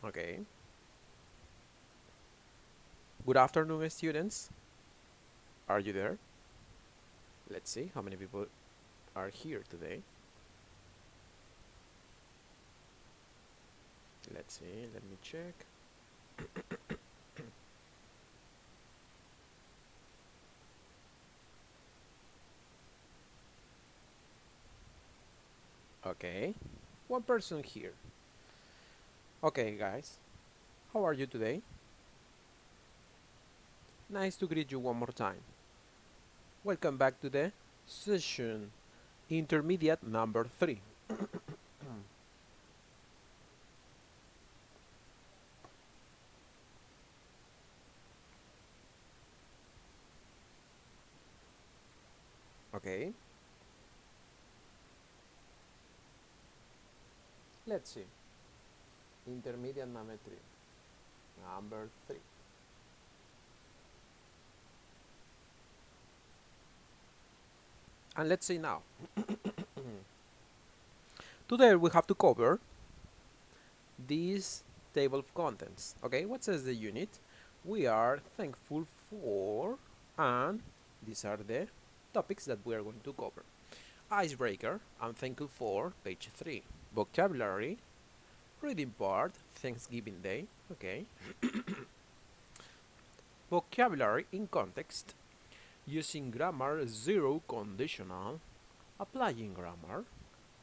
Okay. Good afternoon, students. Are you there? Let's see how many people are here today. Let's see, let me check. Okay, one person here. Okay, guys, how are you today? Nice to greet you one more time. Welcome back to the session intermediate number 3. Okay, let's see. Intermediate number 3. Number 3. And let's see now. Today we have to cover this table of contents. Okay, what says the unit? We are thankful for, and these are the topics that we are going to cover. Icebreaker, I'm thankful for, page 3. Vocabulary, reading part, Thanksgiving Day. Okay. Vocabulary in context, using grammar, zero conditional, applying grammar,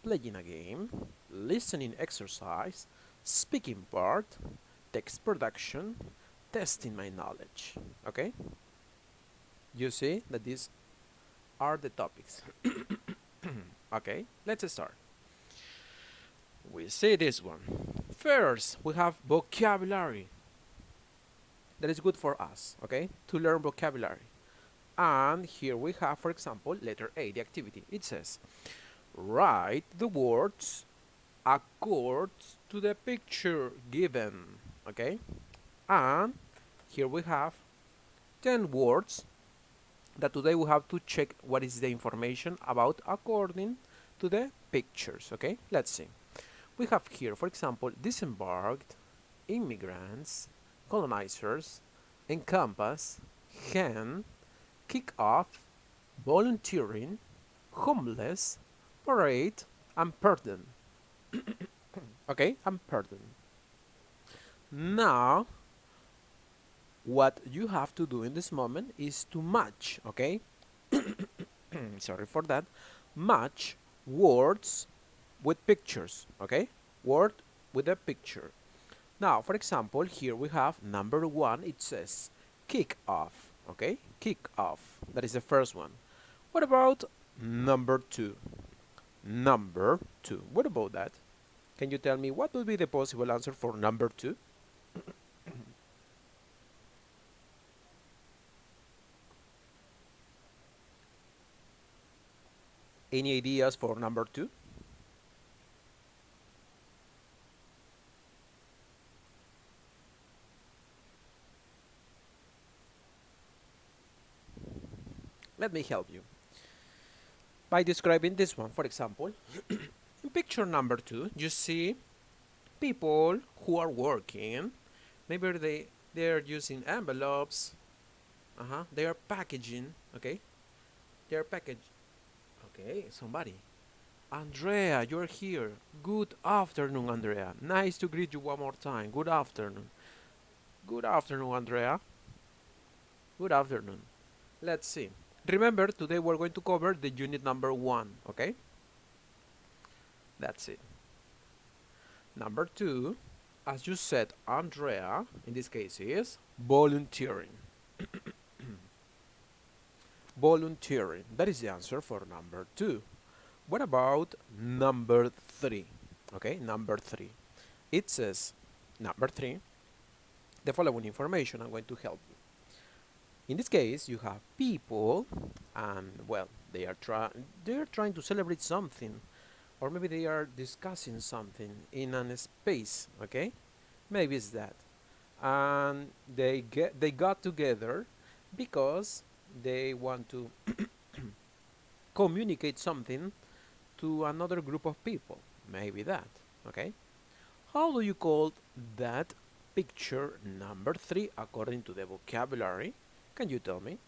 playing a game, listening exercise, speaking part, text production, testing my knowledge. Okay? You see that these are the topics. Okay, let's start. We see this one. First, we have vocabulary. That is good for us, okay? To learn vocabulary. And here we have, for example, letter A, the activity. It says, write the words according to the picture given, okay? And here we have 10 words that today we have to check what is the information about according to the pictures, okay? Let's see. We have here, for example, disembarked, immigrants, colonizers, encompass, hen, kick off, volunteering, homeless, parade, and pardon. Okay, and pardon. Now, what you have to do in this moment is to match, okay? Sorry for that. Match words with pictures, okay? Word with a picture. Now, for example, here we have number 1. It says kick off, okay? Kick off. That is the first one. What about number 2? Number 2. What about that? Can you tell me what would be the possible answer for number 2? Any ideas for number 2? Let me help you by describing this one. For example, in picture number 2, you see people who are working. Maybe they are using envelopes. They are packaging. Okay, they are packaged. Okay, somebody. Andrea, you're here. Good afternoon, Andrea. Nice to greet you one more time. Good afternoon. Good afternoon, Andrea. Good afternoon. Let's see. Remember, today we're going to cover the unit number 1, okay? That's it. Number 2, as you said, Andrea, in this case is volunteering. Volunteering. That is the answer for number 2. What about number 3? Okay, number 3. It says, number 3, the following information. I'm going to help you. In this case, you have people, and well, they are trying to celebrate something, or maybe they are discussing something in a space. Okay, maybe it's that, and they got together because they want to communicate something to another group of people. Maybe that. Okay. How do you call that picture number 3 according to the vocabulary? Can you tell me?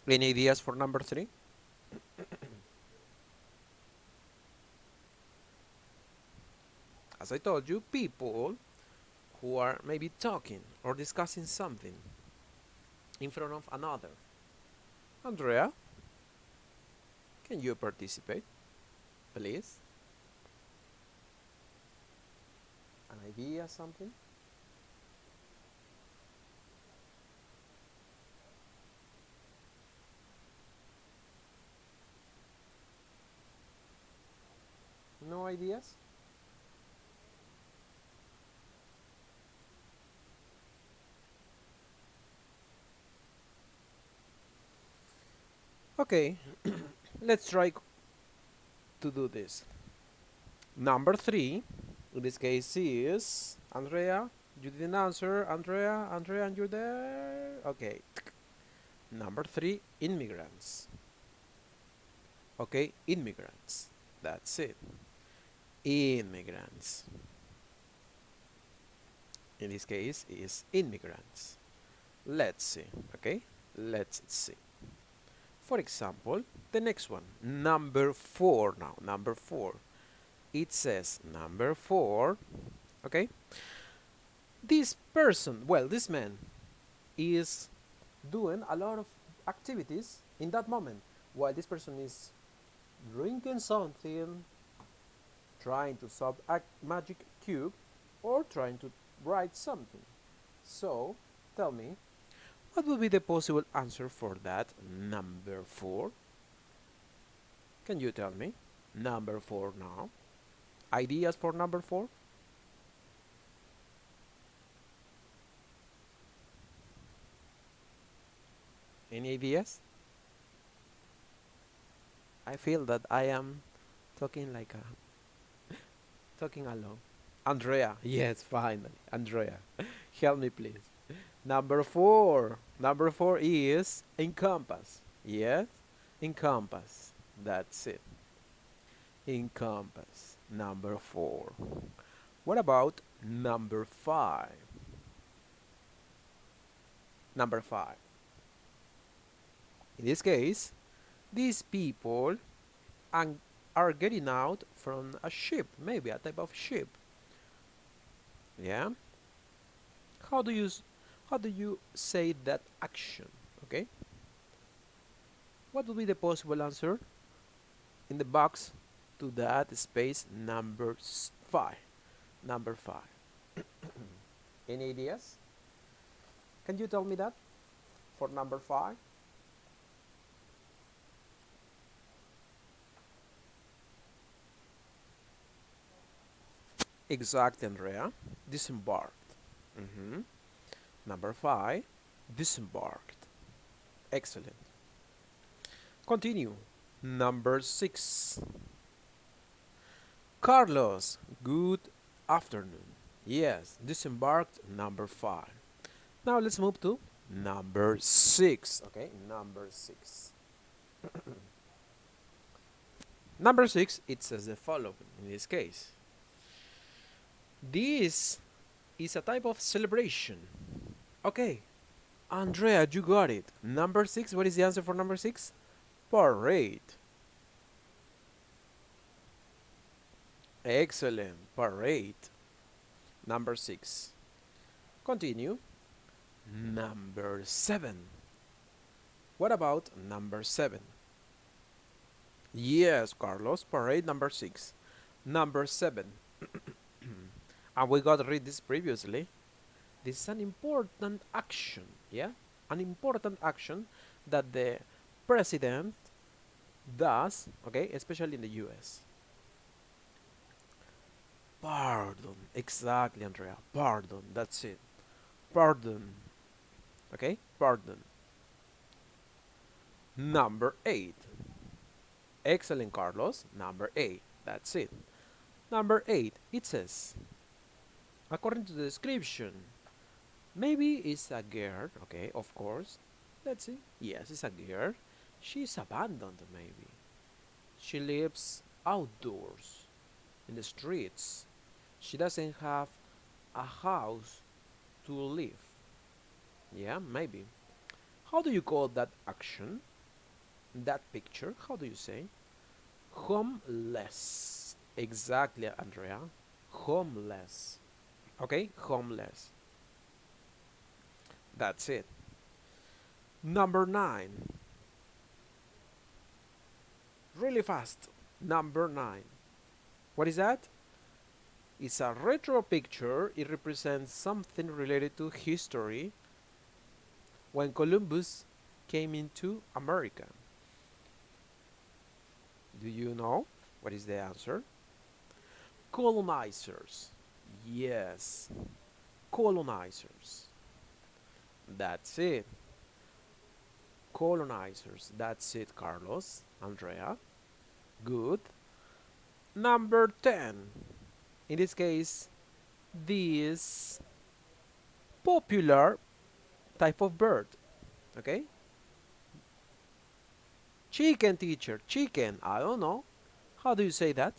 Any ideas for number 3? As I told you, people who are maybe talking or discussing something in front of another. Andrea, can you participate, please? An idea, something? No ideas? Okay, let's try to do this. Number 3, in this case, is Andrea. You didn't answer, Andrea. Andrea, and you're there. Okay. Number 3, immigrants. Okay, immigrants. That's it. Immigrants. In this case, is immigrants. Let's see. Okay, let's see. For example, the next one, number 4 now. Number 4. It says number 4. Okay. This person, well, this man is doing a lot of activities in that moment while this person is drinking something, trying to solve a magic cube, or trying to write something. So, tell me, what would be the possible answer for that number 4? Can you tell me? Number 4 now. Ideas for number 4? Any ideas? I feel that I am talking like talking alone. Andrea, yes, finally, Andrea, help me please. Number 4. Number 4 is encompass. Yes, encompass. That's it. Encompass. Number 4. What about number 5? Number 5. In this case, these people are getting out from a ship, maybe a type of ship. Yeah. How do you say that action? Okay. What would be the possible answer in the box to that space number 5? Number 5. Any ideas? Can you tell me that for number 5? Exactly, Andrea. Disembarked. Number 5, disembarked. Excellent. Continue. Number 6. Carlos, good afternoon. Yes, disembarked, number 5. Now let's move to number 6. Okay, number 6. Number 6, it says the following in this case. This is a type of celebration. Okay, Andrea, you got it. Number 6, what is the answer for number 6? Parade. Excellent, parade. Number 6. Continue. Number 7. What about number 7? Yes, Carlos, parade number 6. Number 7. And we got to read this previously. This is an important action, yeah? An important action that the president does, okay, especially in the US. Pardon, exactly, Andrea. Pardon, that's it. Pardon, okay? Pardon. Number 8. Excellent, Carlos. Number 8. That's it. Number 8, it says, according to the description, maybe it's a girl, okay, of course. Let's see. Yes, it's a girl. She's abandoned, maybe. She lives outdoors, in the streets. She doesn't have a house to live. Yeah, maybe. How do you call that action? That picture? How do you say? Homeless. Exactly, Andrea. Homeless. Okay, homeless. That's it. Number 9. Really fast. Number 9. What is that? It's a retro picture. It represents something related to history when Columbus came into America. Do you know what is the answer? Colonizers. Yes, colonizers. That's it. Colonizers. That's it, Carlos. Andrea. Good. Number 10. In this case, this popular type of bird. Okay? Chicken, teacher. Chicken. I don't know. How do you say that?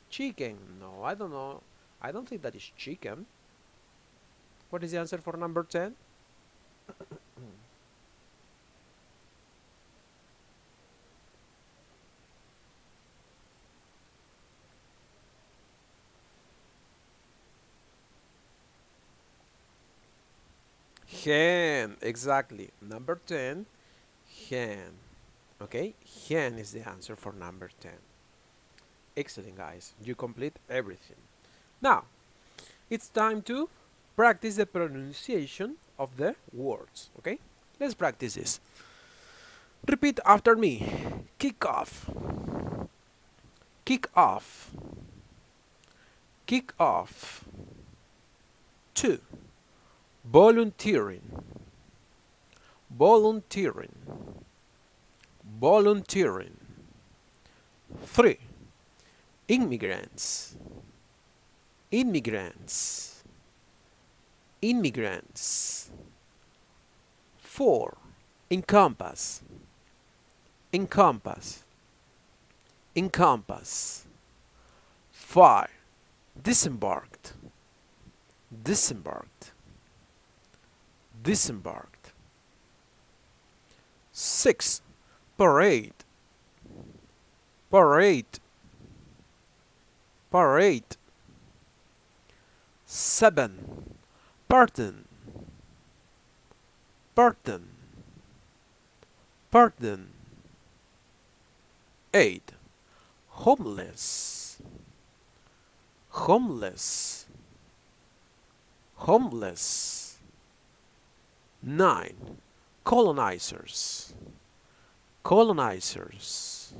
Chicken. No, I don't know. I don't think that is chicken. What is the answer for number 10? Hen. Exactly. Number 10. Hen. Okay? Hen is the answer for number 10. Excellent, guys. You complete everything. Now, it's time to practice the pronunciation of the words. Okay? Let's practice this. Repeat after me. Kick off. Kick off. Kick off. 2. Volunteering. Volunteering. Volunteering. 3. Immigrants. Immigrants. Immigrants. 4. Encompass. Encompass. Encompass. 5. Disembarked. Disembarked. Disembarked. 6. Parade. Parade. Parade. 7. Pardon. Pardon. Pardon. 8. Homeless. Homeless. Homeless. 9. Colonizers. Colonizers.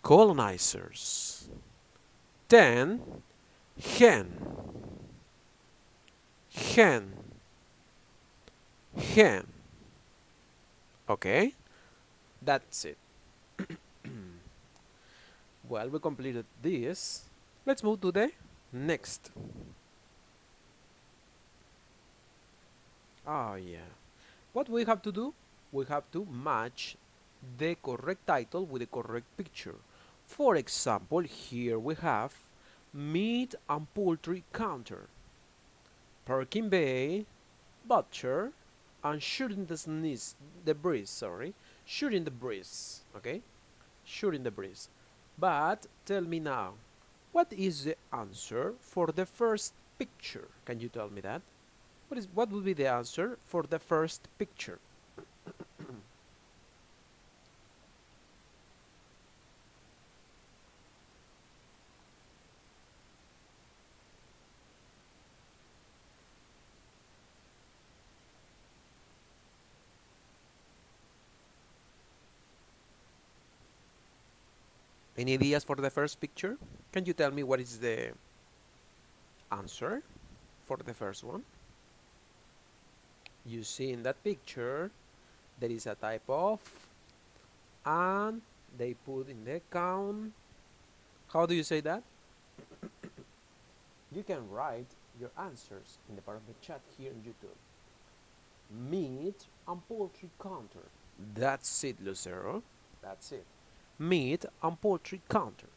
Colonizers. 10. Hen. Hen. Hen. Okay, that's it. Well, we completed this. Let's move to the next. Oh yeah. What we have to do? We have to match the correct title with the correct picture. For example, here we have meat and poultry counter, parking bay, butcher, and shooting the breeze, sorry, shooting the breeze, okay, shooting the breeze. But tell me now, what is the answer for the first picture? Can you tell me that? What would be the answer for the first picture? Any ideas for the first picture? Can you tell me what is the answer for the first one? You see in that picture there is a type of and they put in the count How do you say that? You can write your answers in the part of the chat here on YouTube. Meat and poultry counter. That's it, Lucero. That's it. Meat and poultry counter.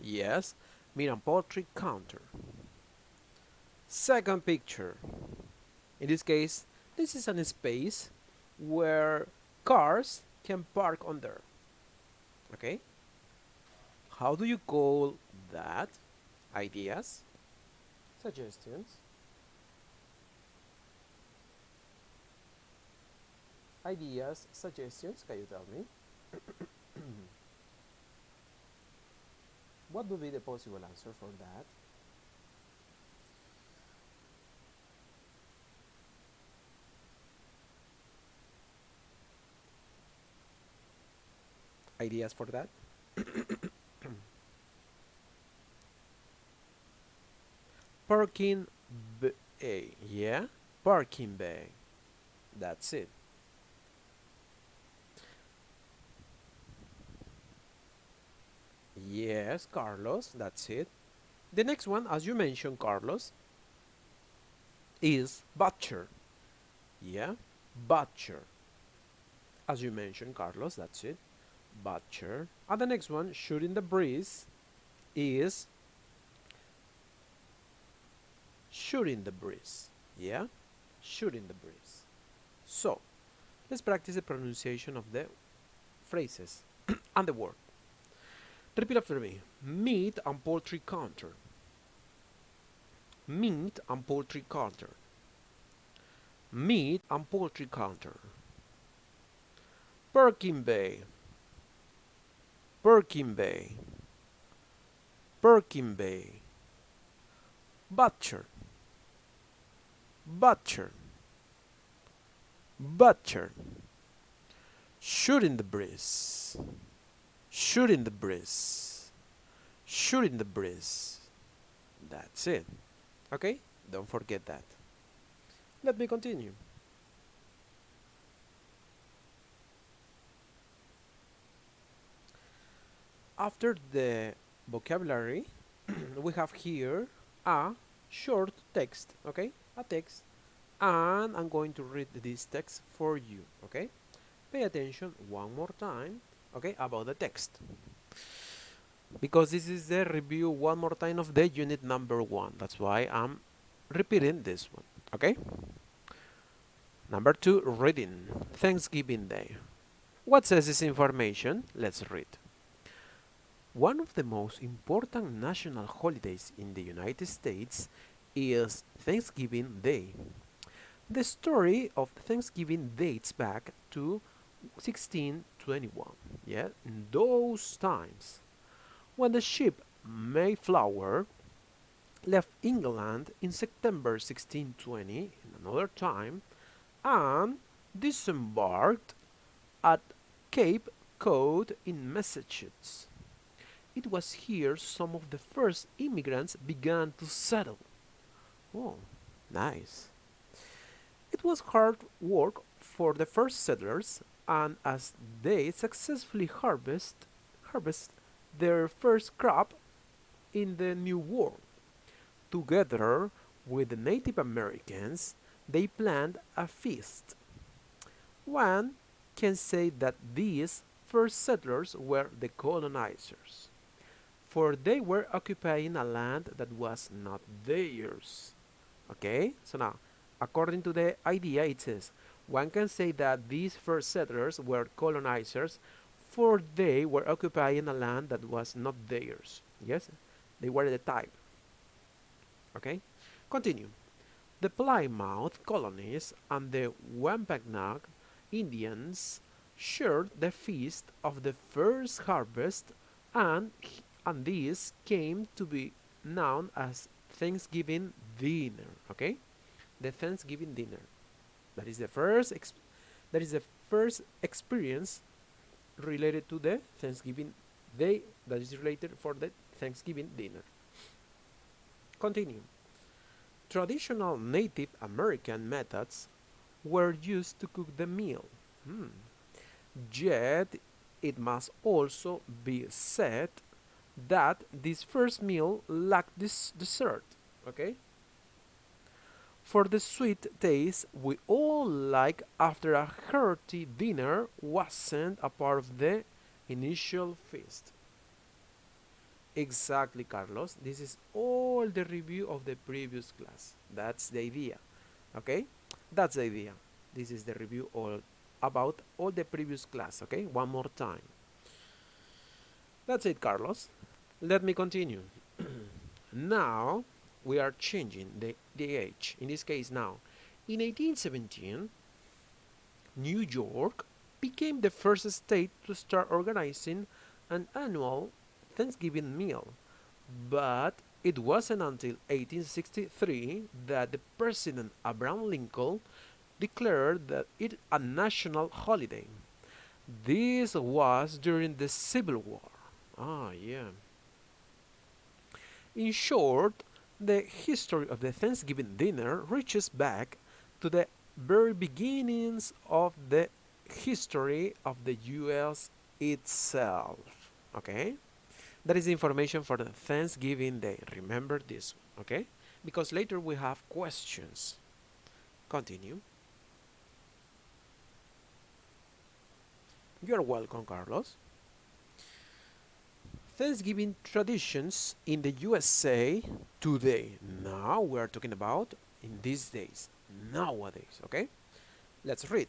Yes, meat and poultry counter. Second picture. In this case, this is a space where cars can park on there. Okay? How do you call that? Ideas? Suggestions? Ideas, suggestions, can you tell me? What would be the possible answer for that? Ideas for that? Parking bay, yeah? Parking bay. That's it. Yes, Carlos, that's it. The next one, as you mentioned, Carlos, is butcher. Yeah, butcher. As you mentioned, Carlos, that's it. Butcher. And the next one, shooting the breeze, is shooting the breeze. Yeah, shooting the breeze. So, let's practice the pronunciation of the phrases and the word. Repeat after me. Meat and poultry counter. Meat and poultry counter. Meat and poultry counter. Parking bay. Parking bay. Parking bay. Butcher. Butcher. Butcher. Shooting the breeze. Shooting the breeze. Shooting the breeze. That's it. Okay? Don't forget that. Let me continue. After the vocabulary, we have here a short text, okay? A text. And I'm going to read this text for you, okay? Pay attention one more time, okay, about the text. Because this is the review one more time of the unit number 1. That's why I'm repeating this one, okay? Number 2, reading. Thanksgiving Day. What says this information? Let's read. One of the most important national holidays in the United States is Thanksgiving Day. The story of Thanksgiving dates back to 1621. Yeah, in those times, when the ship Mayflower left England in September 1620, in another time, and disembarked at Cape Cod in Massachusetts. It was here some of the first immigrants began to settle. Oh, nice. It was hard work for the first settlers, and as they successfully harvest their first crop in the New World, together with the Native Americans, they planned a feast. One can say that these first settlers were the colonizers, for they were occupying a land that was not theirs. Okay, so now, according to the idea, it says, one can say that these first settlers were colonizers, for they were occupying a land that was not theirs. Yes, they were the type. Okay, continue. The Plymouth colonies and the Wampanoag Indians shared the feast of the first harvest, and this came to be known as Thanksgiving dinner. Okay, the Thanksgiving dinner. That is the first experience related to the Thanksgiving Day. That is related for the Thanksgiving dinner. Continue. Traditional Native American methods were used to cook the meal. Yet, it must also be said that this first meal lacked this dessert, okay? For the sweet taste we all like after a hearty dinner wasn't a part of the initial feast. Exactly, Carlos. This is all the review of the previous class. That's the idea. Okay? That's the idea. This is the review all about all the previous class. Okay? One more time. That's it, Carlos. Let me continue. Now we are changing the age. In this case now. In 1817, New York became the first state to start organizing an annual Thanksgiving meal, but it wasn't until 1863 that the President Abraham Lincoln declared that it a national holiday. This was during the Civil War. Ah, yeah. In short, the history of the Thanksgiving dinner reaches back to the very beginnings of the history of the US itself. Okay? That is the information for the Thanksgiving Day. Remember this one, okay? Because later we have questions. Continue. You are welcome, Carlos. Thanksgiving traditions in the USA today. Now we are talking about in these days, nowadays, okay? Let's read.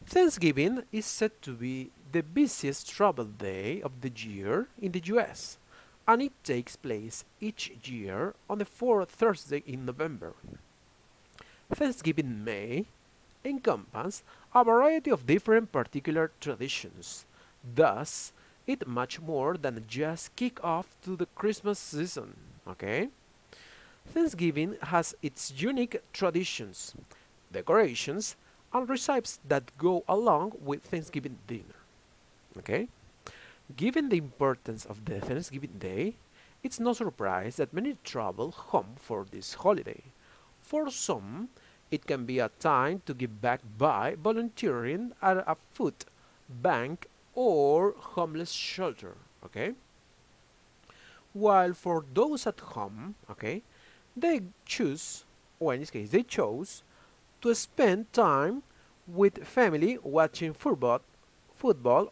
Thanksgiving is said to be the busiest travel day of the year in the US, and it takes place each year on the fourth Thursday in November. Thanksgiving may encompass a variety of different particular traditions. Thus, it's much more than just kick off to the Christmas season, okay? Thanksgiving has its unique traditions, decorations, and recipes that go along with Thanksgiving dinner. Okay? Given the importance of the Thanksgiving Day, it's no surprise that many travel home for this holiday. For some, it can be a time to give back by volunteering at a food bank or homeless shelter. Okay? While for those at home, okay, they choose, or in this case, they chose to spend time with family watching football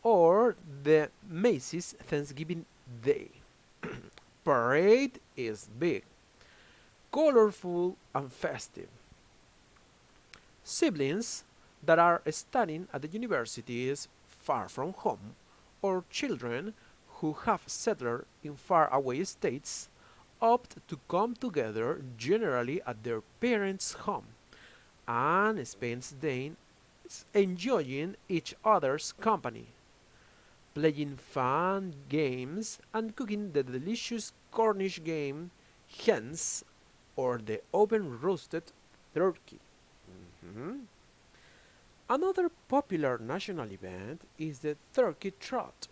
or the Macy's Thanksgiving Day. Parade is big, colorful, and festive. Siblings that are studying at the universities far from home, or children who have settled in faraway states, opt to come together generally at their parents' home and spend days enjoying each other's company, playing fun games and cooking the delicious Cornish game hens or the oven roasted turkey. Mhm. Another popular national event is the turkey trot.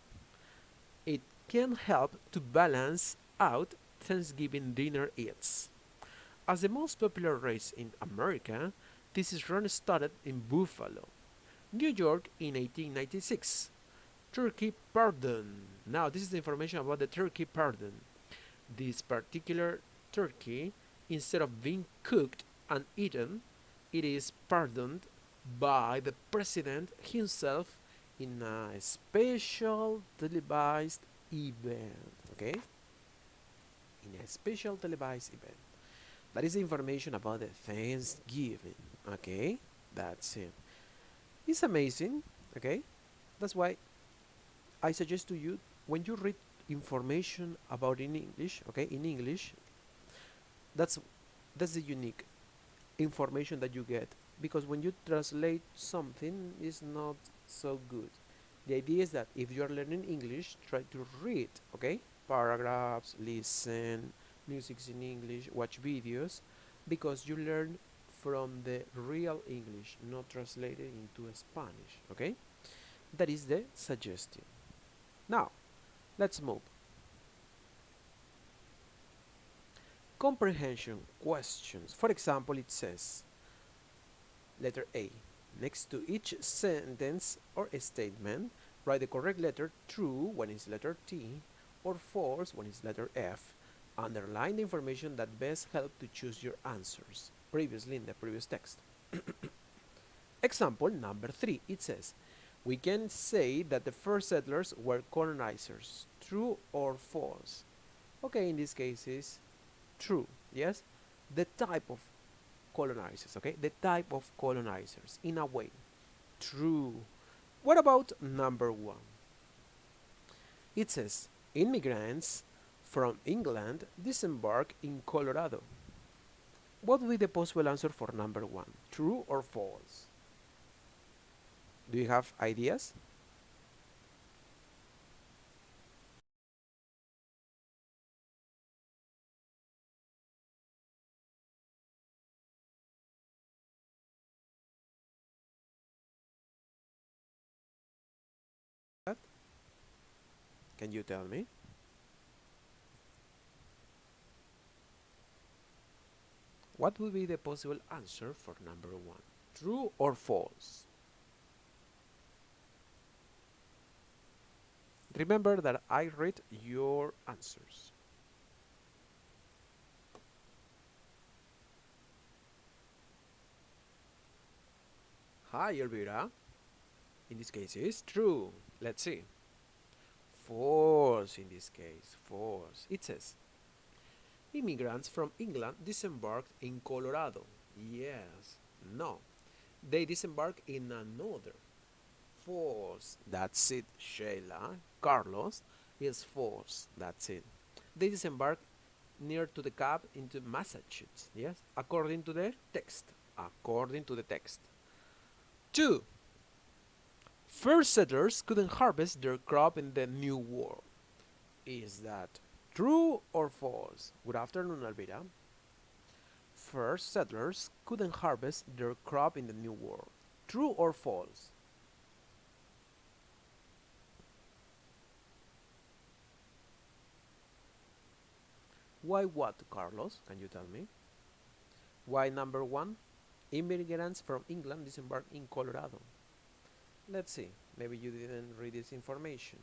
It can help to balance out Thanksgiving dinner eats. As the most popular race in America, this is run started in Buffalo, New York in 1896. Turkey pardon. Now this is the information about the turkey pardon. This particular turkey, instead of being cooked and eaten, it is pardoned by the president himself in a special televised event. Okay? In a special televised event. That is the information about the Thanksgiving. Okay? That's it. It's amazing. Okay? That's why I suggest to you when you read information about in English, okay, in English, that's the unique information that you get, because when you translate something it's not so good. The idea is that if you are learning English, try to read, okay, paragraphs, listen music in English, watch videos, because you learn from the real English, not translated into Spanish. Okay, that is the suggestion. Now let's move. Comprehension questions. For example, it says, letter A, next to each sentence or statement, Write the correct letter true when it's letter T or false when it's letter F. Underline the information that best help to choose your answers previously in the previous text. Example number 3, it says, we can say that the first settlers were colonizers. True or false? Okay, in this case is true, yes? The type of colonizers, okay? The type of colonizers, in a way. True. What about number 1? It says, immigrants from England disembarked in Colorado. What would be the possible answer for number 1? True or false? Do you have ideas? Can you tell me? What would be the possible answer for number 1? True or false? Remember that I read your answers. Hi, Elvira. In this case, is true. Let's see. False in this case. False. It says, immigrants from England disembarked in Colorado. Yes. No. They disembarked in another. False. That's it, Sheila. Carlos is false. That's it. They disembarked near to the Cape into Massachusetts. Yes. According to the text. According to the text. 2. First settlers couldn't harvest their crop in the New World. Is that true or false? Good afternoon, Elvira. First settlers couldn't harvest their crop in the New World. True or false? Why what, Carlos? Can you tell me? Why number 1? Immigrants from England disembarked in Colorado. Let's see. Maybe you didn't read this information.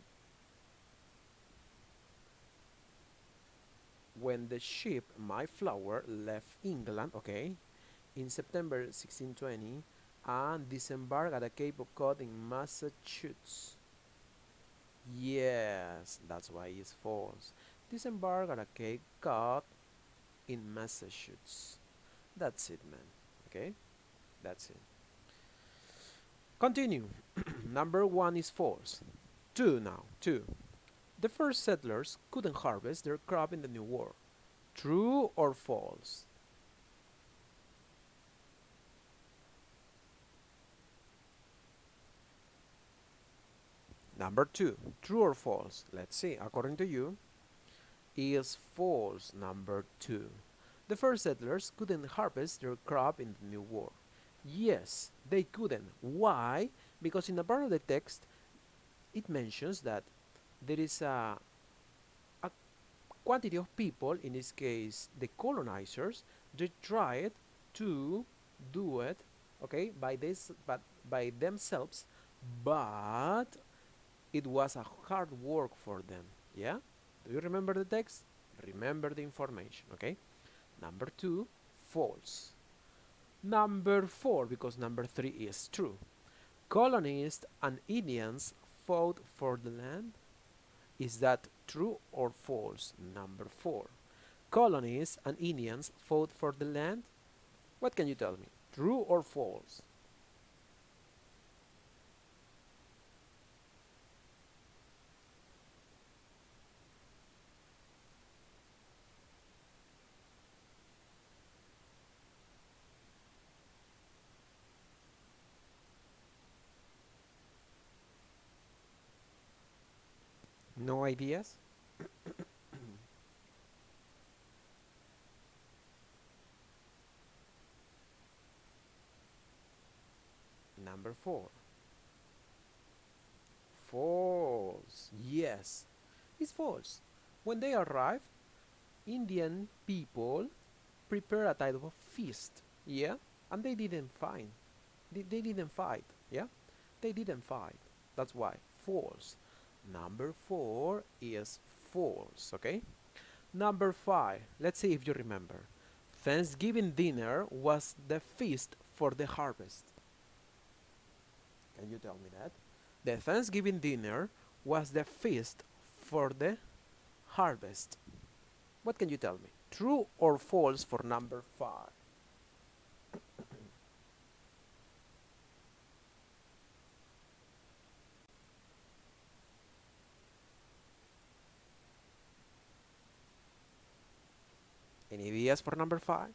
When the ship Mayflower left England, okay, in September 1620 and disembarked at the Cape of Cod in Massachusetts. Yes, that's why it's false. Disembark at a Cape Cod in Massachusetts. That's it, man. Okay, that's it. Continue. Number 1 is false. 2 now. 2. The first settlers couldn't harvest their crop in the New World. True or false? Number 2. True or false? Let's see. According to you, is false. Number 2. The first settlers couldn't harvest their crop in the New World. Yes, they couldn't. Why? Because in a part of the text, it mentions that there is a quantity of people, in this case the colonizers, they tried to do it, okay, by themselves, but it was a hard work for them. Yeah, do you remember the text? Remember the information. Okay, number 2, false. Number 4, because number 3 is true. Colonists and Indians fought for the land. Is that true or false? Number 4. Colonists and Indians fought for the land. What can you tell me? True or false? No ideas? Number 4. False. Yes, it's false. When they arrived, Indian people prepare a type of feast. Yeah, and they didn't fight. They didn't fight. Yeah, they didn't fight. That's why false. Number 4 is false, okay? Number 5, let's see if you remember. Thanksgiving dinner was the feast for the harvest. Can you tell me that? The Thanksgiving dinner was the feast for the harvest. What can you tell me? True or false for number 5? Any ideas for number 5?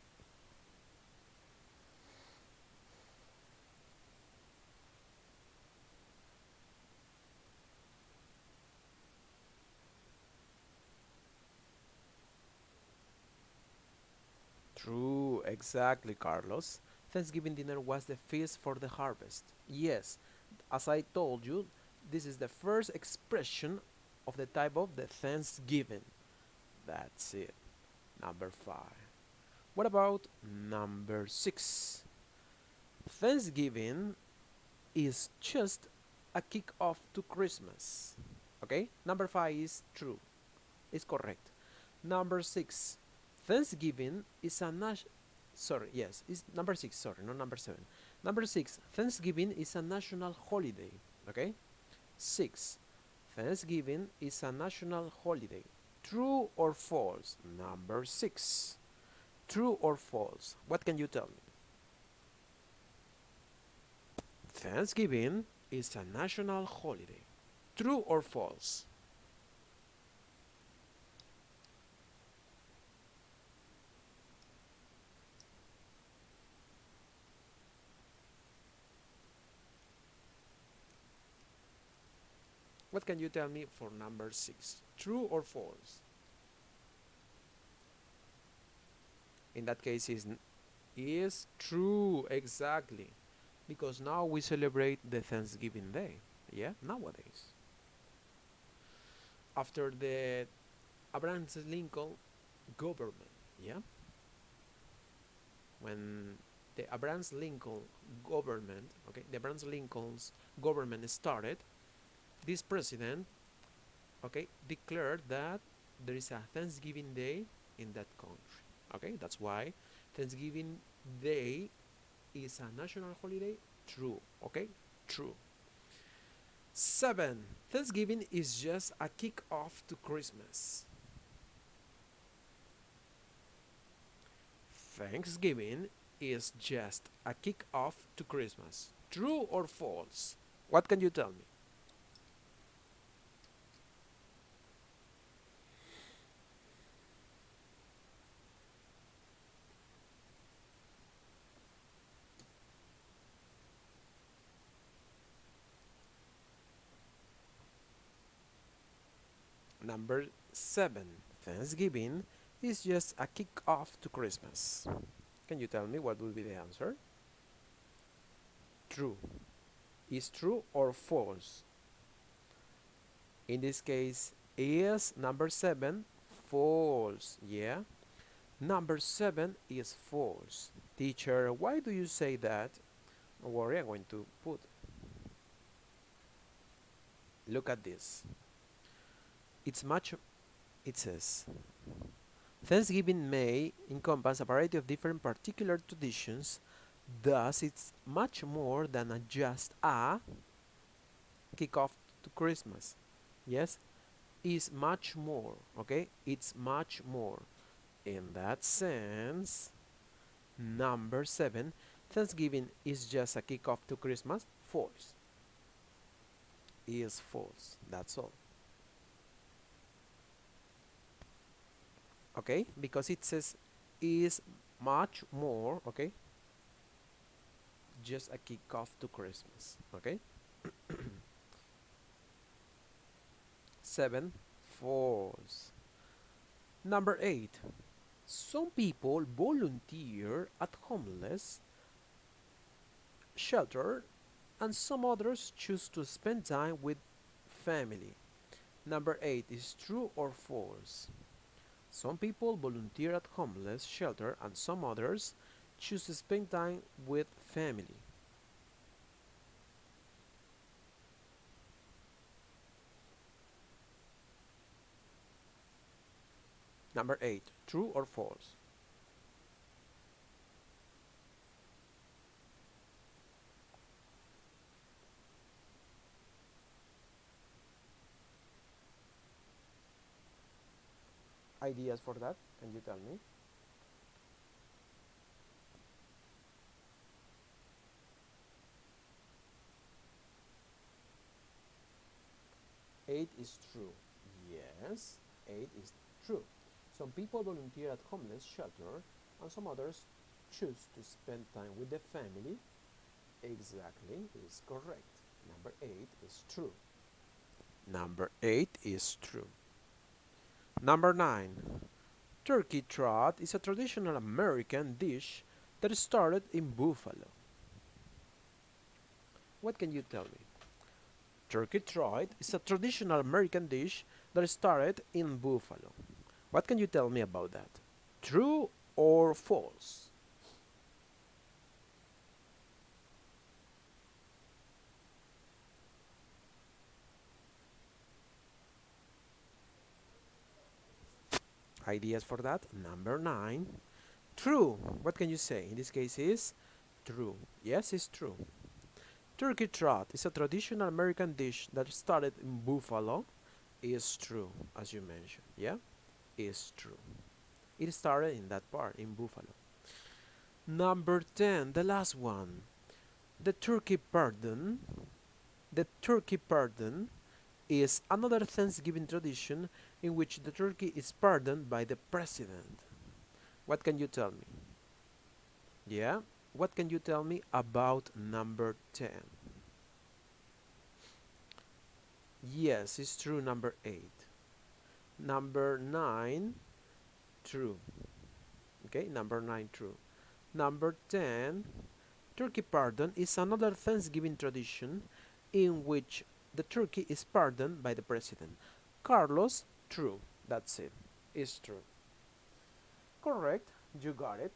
True, exactly, Carlos. Thanksgiving dinner was the feast for the harvest. Yes, as I told you, this is the first expression of the type of the Thanksgiving. That's it. Number 5. What about number 6? Thanksgiving is just a kick-off to Christmas. Okay? Number 5 is true. It's correct. Number 6. Thanksgiving is a it's number 6, sorry, not number 7. Number 6. Thanksgiving is a national holiday. Okay? 6. Thanksgiving is a national holiday. True or false? Number 6. True or false? What can you tell me? Thanksgiving is a national holiday. True or false? What can you tell me for number 6? True or false? In that case, is true, exactly. Because now we celebrate the Thanksgiving Day. Yeah, nowadays. After the Abraham Lincoln government, yeah? When the Abraham Lincoln government, okay, the Abraham Lincoln's government started, this president, okay, declared that there is a Thanksgiving Day in that country. Okay, that's why Thanksgiving Day is a national holiday. True. Okay, true. 7. Thanksgiving is just a kick-off to Christmas. Thanksgiving is just a kick-off to Christmas. True or false? What can you tell me? Number 7. Thanksgiving is just a kick-off to Christmas. Can you tell me what will be the answer? True. Is true or false? In this case, is number 7 false? Yeah. Number 7 is false. Teacher, why do you say that? Don't worry, I'm going to put. Look at this. It says, Thanksgiving may encompass a variety of different particular traditions, thus it's much more than just a kickoff to Christmas. Yes, is much more, okay? It's much more. In that sense, number 7, Thanksgiving is just a kickoff to Christmas. False. Is false. That's all. Okay, because it says is much more, okay, just a kickoff to Christmas. Okay. 7 false. Number 8, some people volunteer at homeless shelter and some others choose to spend time with family. Number 8 is true or false? Some people volunteer at homeless shelter and some others choose to spend time with family. Number 8, true or false? Ideas for that? Can you tell me? 8 is true. Yes, 8 is true. Some people volunteer at homeless shelter and some others choose to spend time with the family. Exactly, is correct. Number 8 is true. Number 8 is true. Number 9. Turkey trot is a traditional American dish that started in Buffalo. What can you tell me? Turkey trot is a traditional American dish that started in Buffalo. What can you tell me about that? True or false? Ideas for that? Number 9. True. What can you say? In this case is true. Yes, it's true. Turkey trot is a traditional American dish that started in Buffalo. Is true, as you mentioned. Yeah, is true. It started in that part, in Buffalo. Number 10, the last one. The turkey pardon. The turkey pardon is another Thanksgiving tradition in which the turkey is pardoned by the president. What can you tell me? Yeah? What can you tell me about number 10? Yes, it's true, number 8. Number 9, true. Okay, number 9, true. Number 10, turkey pardon is another Thanksgiving tradition in which the turkey is pardoned by the president. Carlos, true. That's it. It's true. Correct. You got it.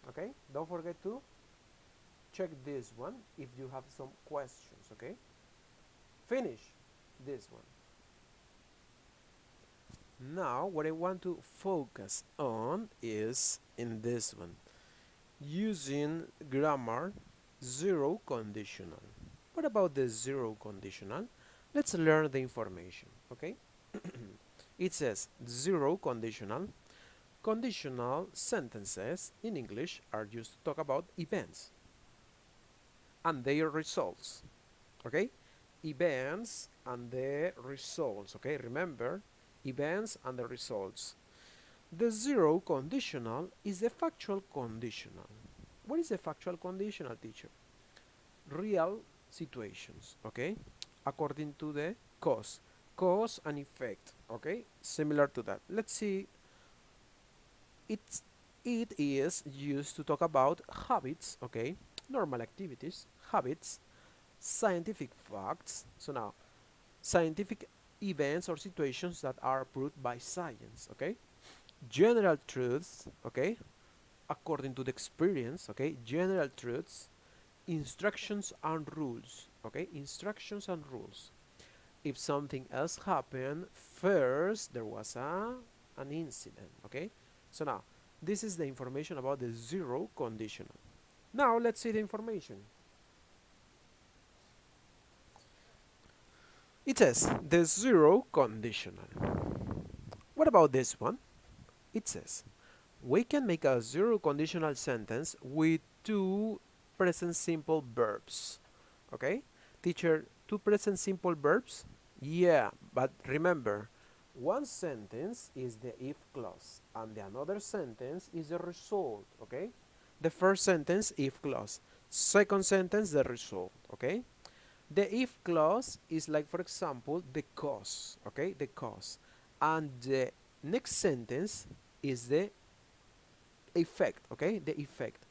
Okay, don't forget to check this one if you have some questions. Okay, finish this one. Now what I want to focus on is in this one, using grammar zero conditional. What about the zero conditional? Let's learn the information. Okay, it says zero conditional. Conditional sentences in English are used to talk about events and their results. Okay, events and the results. Okay, remember, events and the results. The zero conditional is the factual conditional. What is the factual conditional, teacher? Real situations. Okay, according to the cause and effect. Okay, similar to that. Let's see. It is used to talk about habits. Okay, normal activities, habits, scientific facts. So now, scientific events or situations that are proved by science. Okay, general truths. Okay, according to the experience. Okay, general truths, instructions and rules. Okay, instructions and rules. If something else happened first, there was an incident. Okay, so now this is the information about the zero conditional. Now let's see the information. It says the zero conditional. What about this one? It says we can make a zero conditional sentence with two present simple verbs. Okay, teacher, two present simple verbs? Yeah, but remember, one sentence is the if clause and the another sentence is the result. Okay, the first sentence if clause, second sentence the result. Okay, the if clause is like, for example, the cause. Okay, the cause, and the next sentence is the effect. Okay, the effect,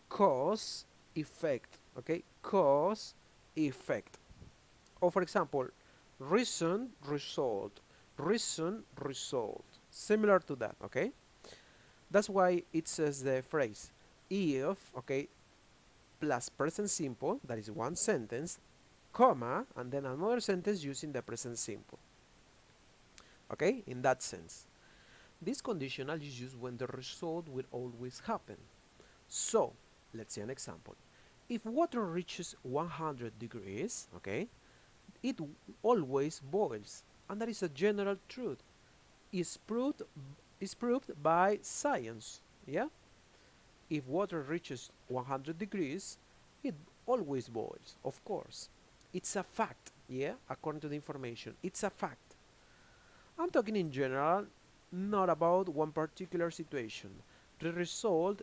cause effect. Okay, cause effect. Or for example, reason result, reason result, similar to that. Okay, that's why it says the phrase if, okay, plus present simple, that is one sentence, comma, and then another sentence using the present simple. Okay, in that sense. This conditional is used when the result will always happen. So, let's see an example. If water reaches 100 degrees, okay, it always boils, and that is a general truth. Is proved by science. Yeah, if water reaches 100 degrees, it always boils. Of course, it's a fact. Yeah, according to the information, it's a fact. I'm talking in general, not about one particular situation. The result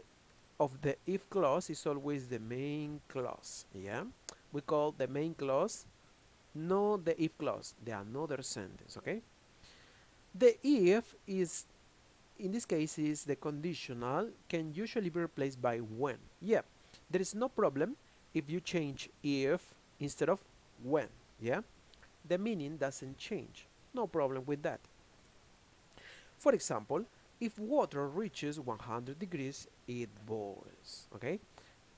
of the if clause is always the main clause. Yeah, we call the main clause not the if clause, the another sentence. Okay, the if is in this case is the conditional, can usually be replaced by when. Yeah, there is no problem if you change if instead of when. Yeah, the meaning doesn't change, no problem with that. For example, if water reaches 100 degrees, it boils. Okay,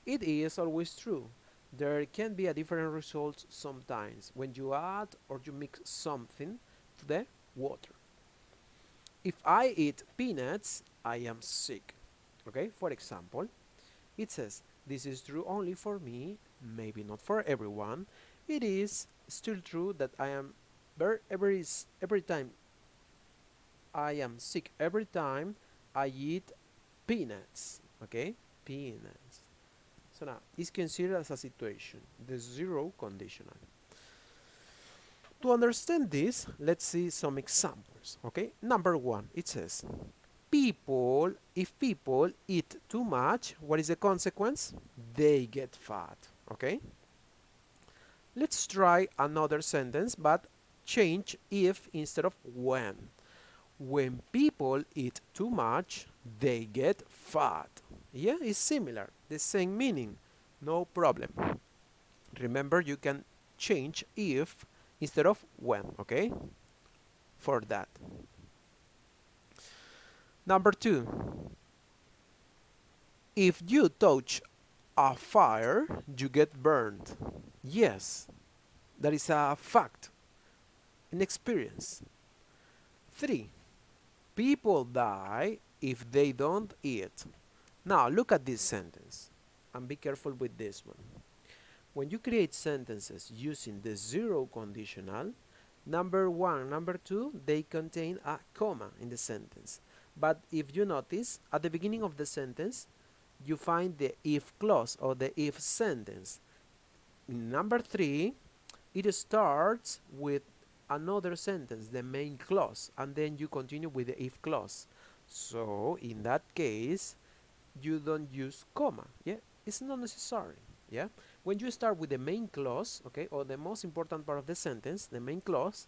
it is always true. There can be a different result sometimes when you add or you mix something to the water. If I eat peanuts, I am sick. Okay, for example, it says this is true only for me, maybe not for everyone. It is still true that I am every time I am sick, every time I eat peanuts. Okay, peanuts. So now it's considered as a situation, the zero conditional. To understand this, let's see some examples. Okay, number one, it says if people eat too much, what is the consequence? They get fat. Okay, let's try another sentence, but change if instead of when. When people eat too much, they get fat. Yeah, it's similar, the same meaning, no problem. Remember, you can change if instead of when. Okay, for that. Number two, if you touch a fire, you get burned. Yes, that is a fact, an experience. 3. People die if they don't eat. Now look at this sentence and be careful with this one. When you create sentences using the zero conditional, number one, number two, they contain a comma in the sentence. But if you notice, at the beginning of the sentence, you find the if clause or the if sentence. In number three, it starts with another sentence, the main clause, and then you continue with the if clause. So in that case, you don't use comma. Yeah, it's not necessary. Yeah, when you start with the main clause, okay, or the most important part of the sentence, the main clause,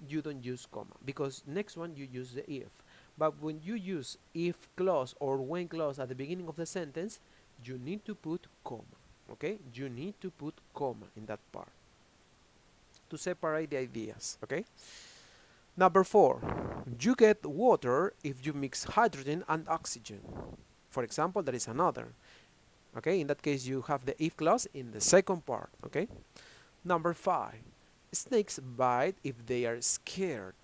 you don't use comma, because next one you use the if. But when you use if clause or when clause at the beginning of the sentence, you need to put comma. Okay, you need to put comma in that part to separate the ideas. Okay, number 4, you get water if you mix hydrogen and oxygen. For example, there is another. Okay, in that case you have the if clause in the second part. Okay, number 5, snakes bite if they are scared.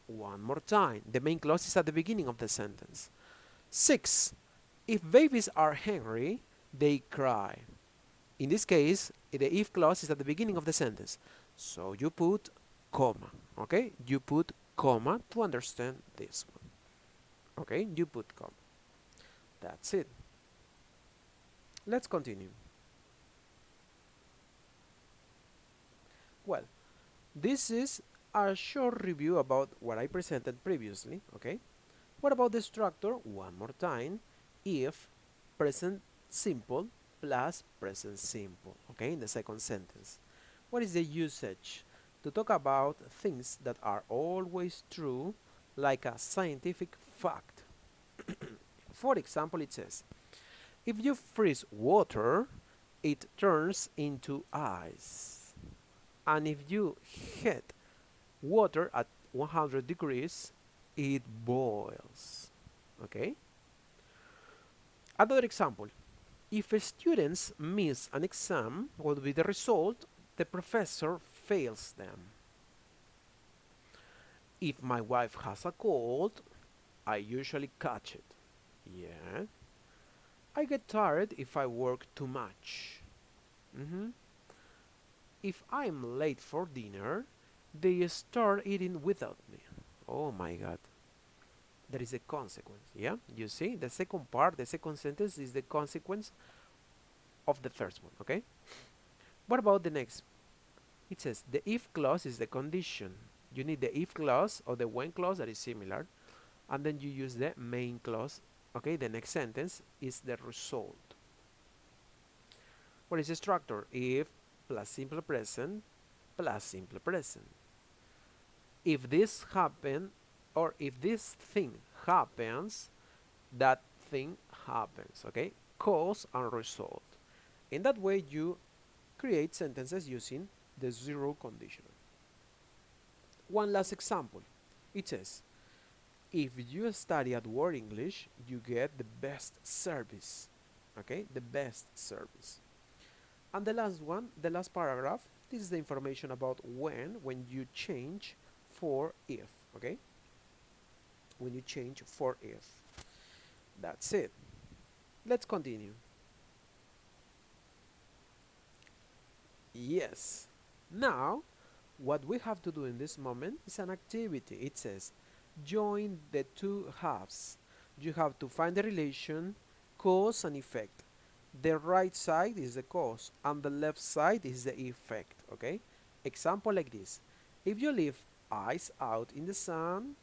One more time, the main clause is at the beginning of the sentence. 6, if babies are hungry, they cry. In this case, the if clause is at the beginning of the sentence, so you put comma. Okay, you put comma to understand this one. Okay, you put comma. That's it. Let's continue. Well, this is a short review about what I presented previously. Okay, what about the structure? One more time. If present simple plus present simple. Okay, in the second sentence. What is the usage? To talk about things that are always true, like a scientific fact. For example, it says, if you freeze water, it turns into ice. And if you heat water at 100 degrees, it boils. Okay? Another example. If students miss an exam, what will be the result? The professor fails them. If my wife has a cold, I usually catch it. Yeah. I get tired if I work too much. Mhm. If I'm late for dinner, they start eating without me. Oh my god. There is a consequence, yeah? You see, the second part, the second sentence is the consequence of the first one, okay? What about the next? It says the if clause is the condition. You need the if clause or the when clause that is similar, and then you use the main clause, okay? The next sentence is the result. What is the structure? If plus simple present plus simple present. If this happen, or if this thing happens, that thing happens, okay? Cause and result. In that way, you create sentences using the zero conditional. One last example. It says, if you study at World English, you get the best service, okay? The best service. And the last one, the last paragraph, this is the information about when you change for if, okay? When you change for if. That's it. Let's continue. Yes. Now, what we have to do in this moment is an activity. It says, join the two halves. You have to find the relation, cause and effect. The right side is the cause and the left side is the effect, okay? Example like this. If you leave ice out in the sun,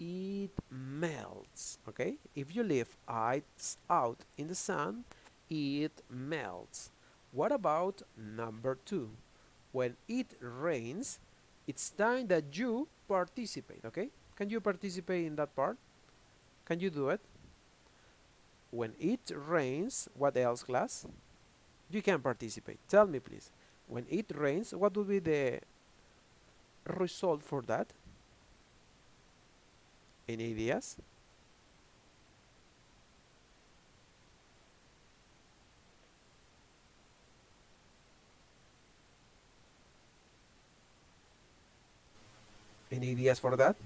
it melts, okay? If you leave ice out in the sun, it melts. What about number 2? When it rains, it's time that you participate, okay? Can you participate in that part? Can you do it? When it rains, what else, class? You can participate. Tell me, please. When it rains, what will be the result for that? Any ideas? Any ideas for that?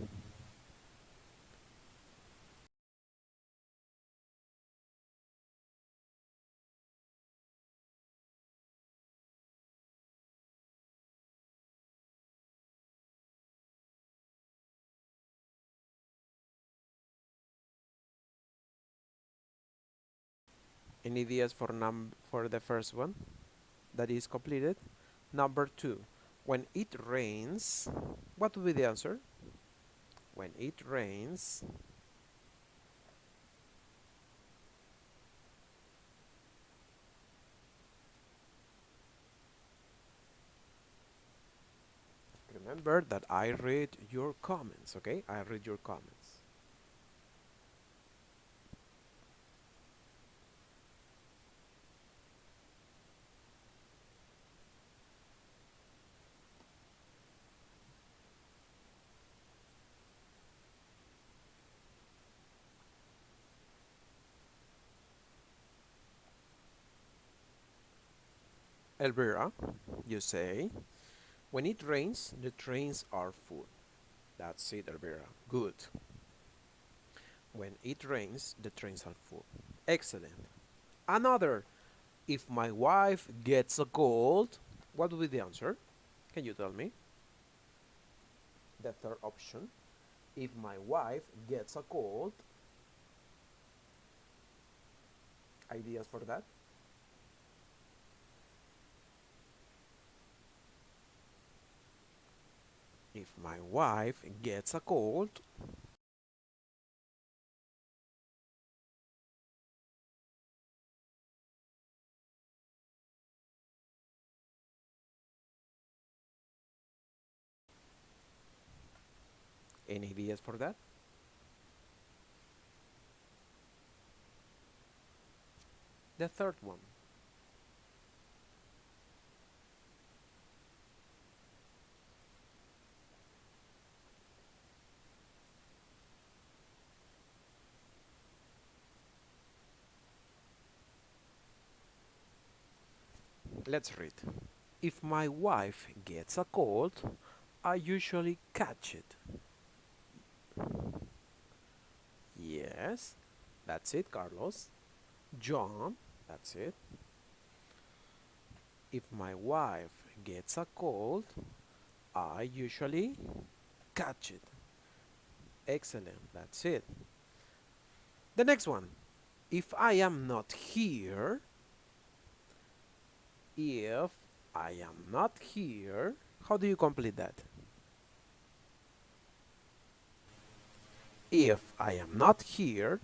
Any ideas for the first one that is completed? Number 2. When it rains, what will be the answer? When it rains, remember that I read your comments, okay? I read your comments. Elvira, you say, when it rains, the trains are full. That's it, Elvira. Good. When it rains, the trains are full. Excellent. Another, if my wife gets a cold, what will be the answer? Can you tell me? The third option, if my wife gets a cold, ideas for that? If my wife gets a cold, any ideas for that? The third one. Let's read. If my wife gets a cold, I usually catch it. Yes, that's it, Carlos. John, that's it. If my wife gets a cold, I usually catch it. Excellent, that's it. The next one. If I am not here, if I am not here, how do you complete that? If I am not here,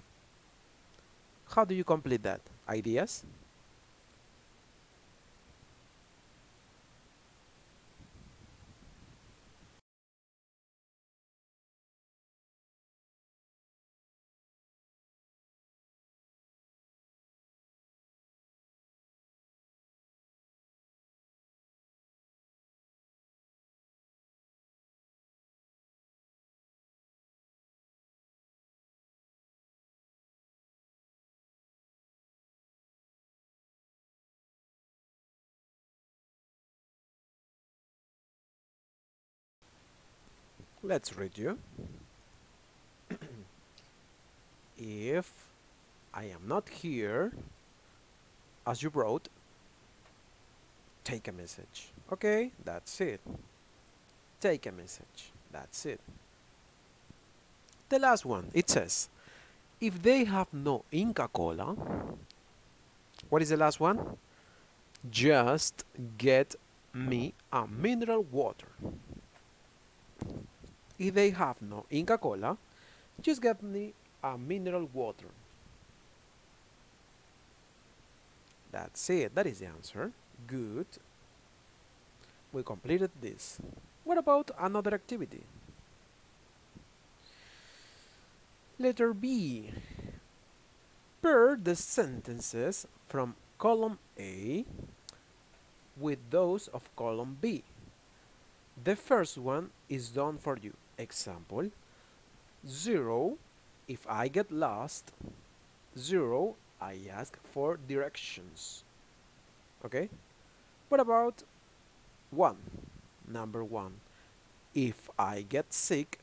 how do you complete that? Ideas? Let's read you. If I am not here, as you wrote, take a message. Okay, that's it. Take a message. That's it. The last one, it says, if they have no Inca Cola, what is the last one? Just get me a mineral water. If they have no Inca Cola, just get me a mineral water. That's it. That is the answer. Good. We completed this. What about another activity? Letter B. Pair the sentences from column A with those of column B. The first one is done for you. Example, 0, if I get lost, 0, I ask for directions. Okay? What about 1? Number 1. If I get sick,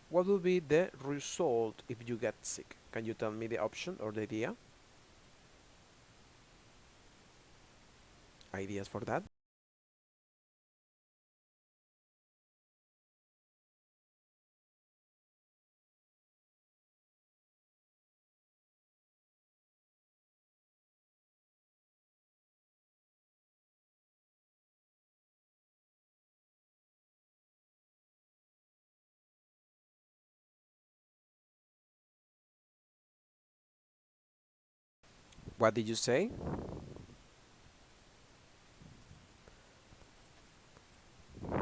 what will be the result if you get sick? Can you tell me the option or the idea? Ideas for that? What did you say?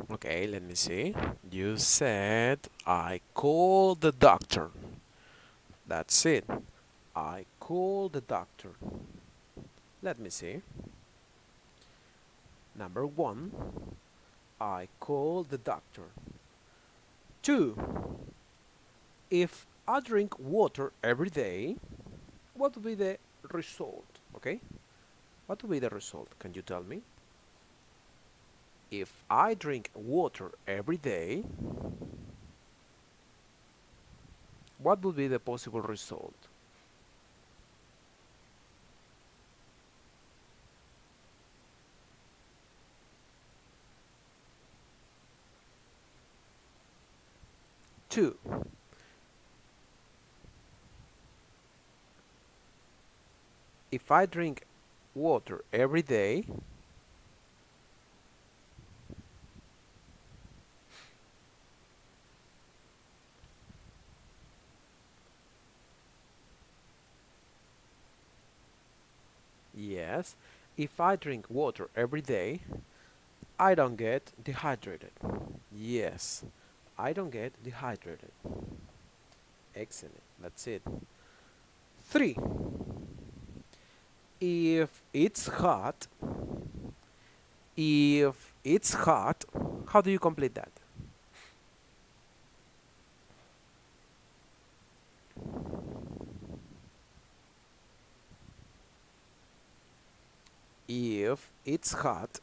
Okay, let me see. You said I called the doctor. That's it. I called the doctor. Let me see. Number 1, I called the doctor. 2, if I drink water every day, what will be the result? Okay? What will be the result? Can you tell me? If I drink water every day, what will be the possible result? Two, if I drink water every day, yes, if I drink water every day, I don't get dehydrated. Yes, I don't get dehydrated. Excellent, that's it. 3, if it's hot, if it's hot, how do you complete that? If it's hot,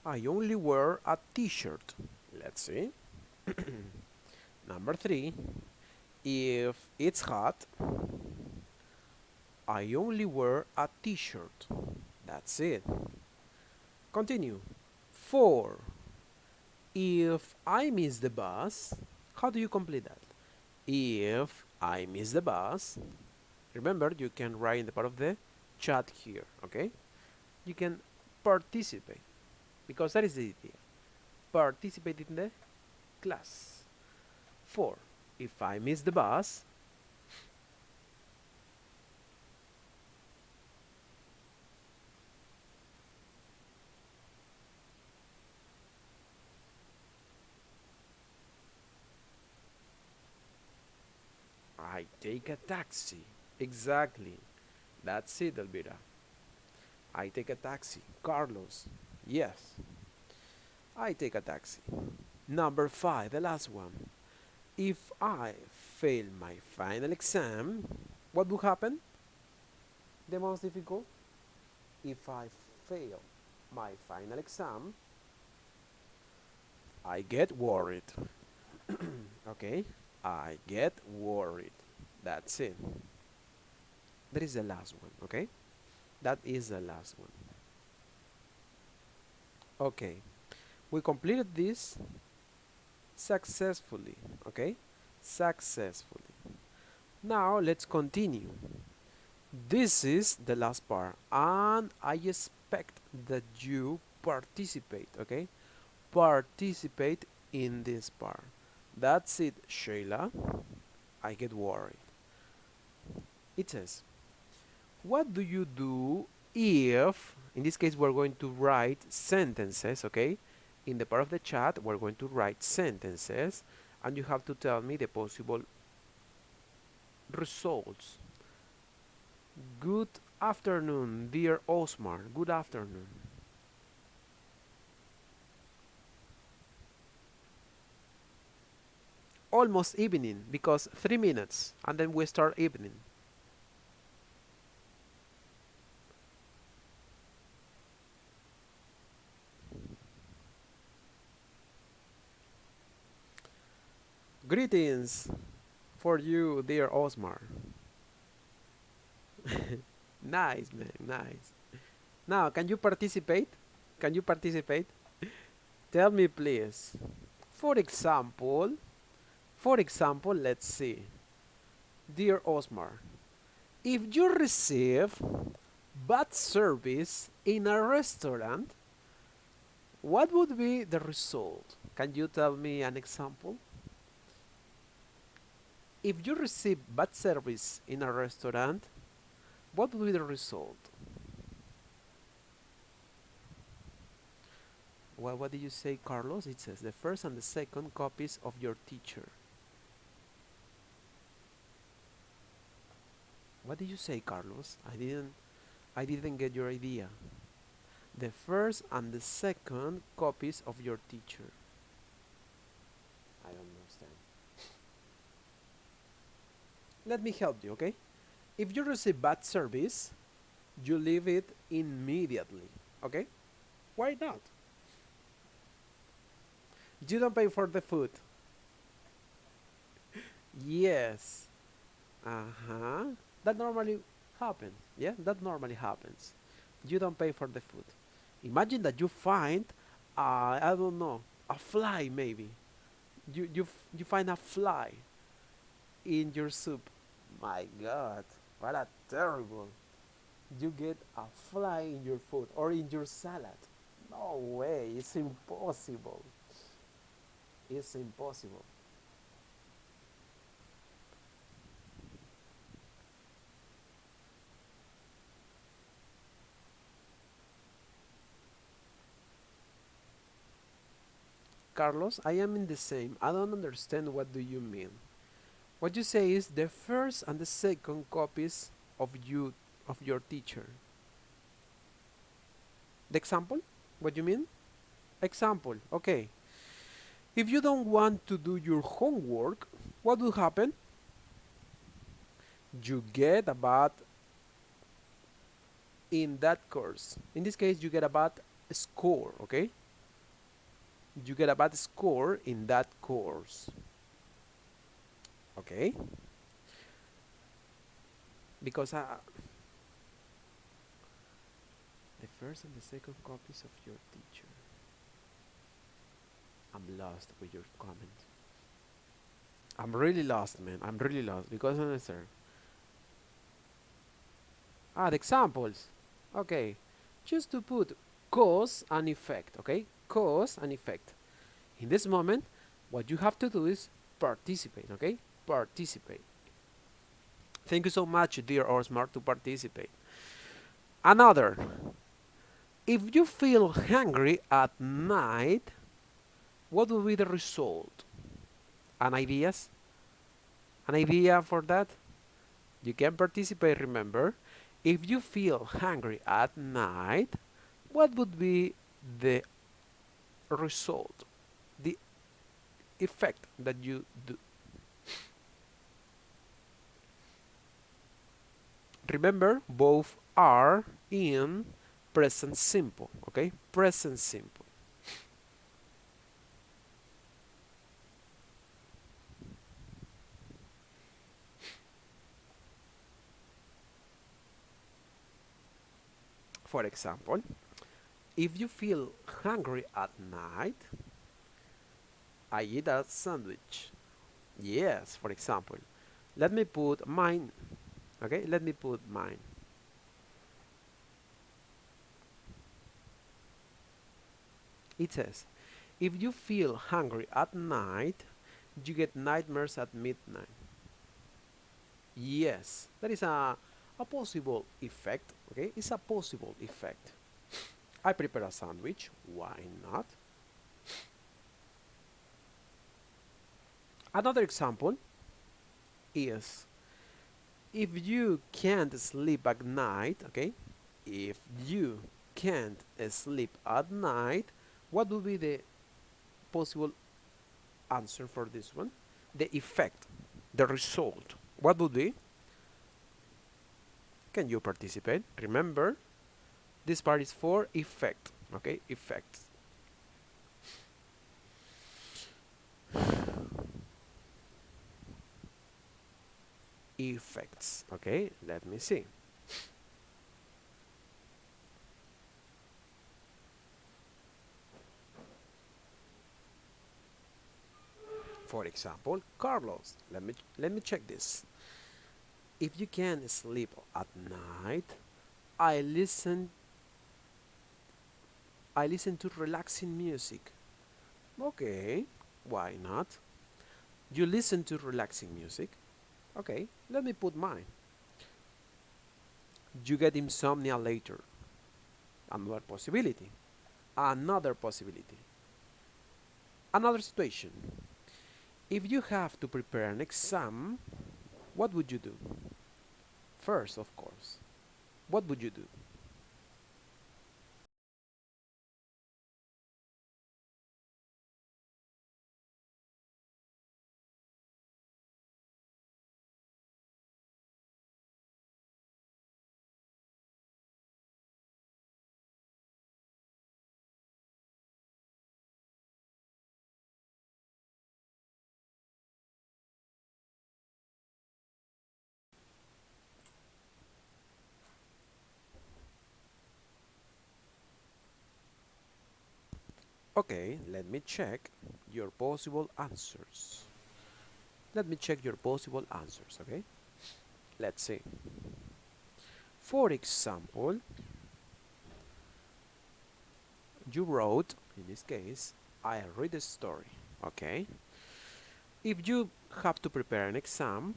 I only wear a t-shirt. Let's see. Number 3. If it's hot, I only wear a t-shirt. That's it. Continue. 4. If I miss the bus, how do you complete that? If I miss the bus, remember you can write in the part of the chat here, okay? You can participate because that is the idea. Participate in the class. 4. If I miss the bus, I take a taxi. Exactly. That's it, Elvira. I take a taxi. Carlos. Yes. I take a taxi. Number 5, the last one. If I fail my final exam, what will happen? The most difficult? If I fail my final exam, I get worried. Okay? I get worried. That's it. That is the last one, okay? That is the last one. Okay. We completed this successfully, okay? Successfully. Now let's continue. This is the last part, and I expect that you participate, okay? Participate in this part. That's it, Sheila. I get worried. It says, what do you do if, in this case, we're going to write sentences, okay? In the part of the chat, we're going to write sentences, and you have to tell me the possible results. Good afternoon, dear Osmar. Good afternoon. Almost evening, because 3 minutes, and then we start evening. Greetings for you, dear Osmar. Nice, man, nice. Now, can you participate? Can you participate? Tell me, please. For example, let's see. Dear Osmar, if you receive bad service in a restaurant, what would be the result? Can you tell me an example? If you receive bad service in a restaurant, what will be the result? Well, what did you say, Carlos? It says the first and the second copies of your teacher. What did you say, Carlos? I didn't get your idea. The first and the second copies of your teacher. I don't understand. Let me help you, okay? If you receive bad service, you leave it immediately, okay? Why not? You don't pay for the food. Yes. Uh-huh. That normally happens. Yeah, that normally happens. You don't pay for the food. Imagine that you find, I don't know, a fly maybe. You find a fly in your soup. My God, what a terrible. You get a fly in your food or in your salad. No way, it's impossible. It's impossible. Carlos, I am in the same. I don't understand what do you mean. What you say is the first and the second copies of your teacher. The example? What you mean? Example. Okay. If you don't want to do your homework, what will happen? You get a bad in that course. In this case, you get a bad score, okay? you get a bad score in that course. Okay? Because the first and the second copies of your teacher. I'm lost with your comment. I'm really lost, man. I'm really lost because I understand. The examples. Okay. Just to put cause and effect. Okay? Cause and effect. In this moment, what you have to do is participate. Okay? Participate. Thank you so much, dear Orsmar, to participate. Another. If you feel hungry at night, what will be the result? An ideas? An idea for that? You can participate, remember. If you feel hungry at night, what would be the result? The effect that you do. Remember, both are in present simple, okay? Present simple. For example, if you feel hungry at night, I eat a sandwich. Yes, for example. Let me put mine. Okay, let me put mine. It says, if you feel hungry at night, you get nightmares at midnight. Yes, that is a possible effect. Okay, it's a possible effect. I prepare a sandwich. Why not? Another example is if you can't sleep at night, okay? If you can't sleep at night, what would be the possible answer for this one? The effect, the result. What would be? Can you participate? Remember, this part is for effect, okay? Effects. Effects, okay? Let me see. For example, Carlos, let me check this. If you can't sleep at night, I listen to relaxing music. Okay, why not? You listen to relaxing music. Okay, let me put mine. You get insomnia later. Another possibility. Another possibility. Another situation. If you have to prepare an exam, what would you do? First, of course, what would you do? Okay, let me check your possible answers. Let me check your possible answers, okay? Let's see. For example, you wrote, in this case, I read a story, okay? If you have to prepare an exam,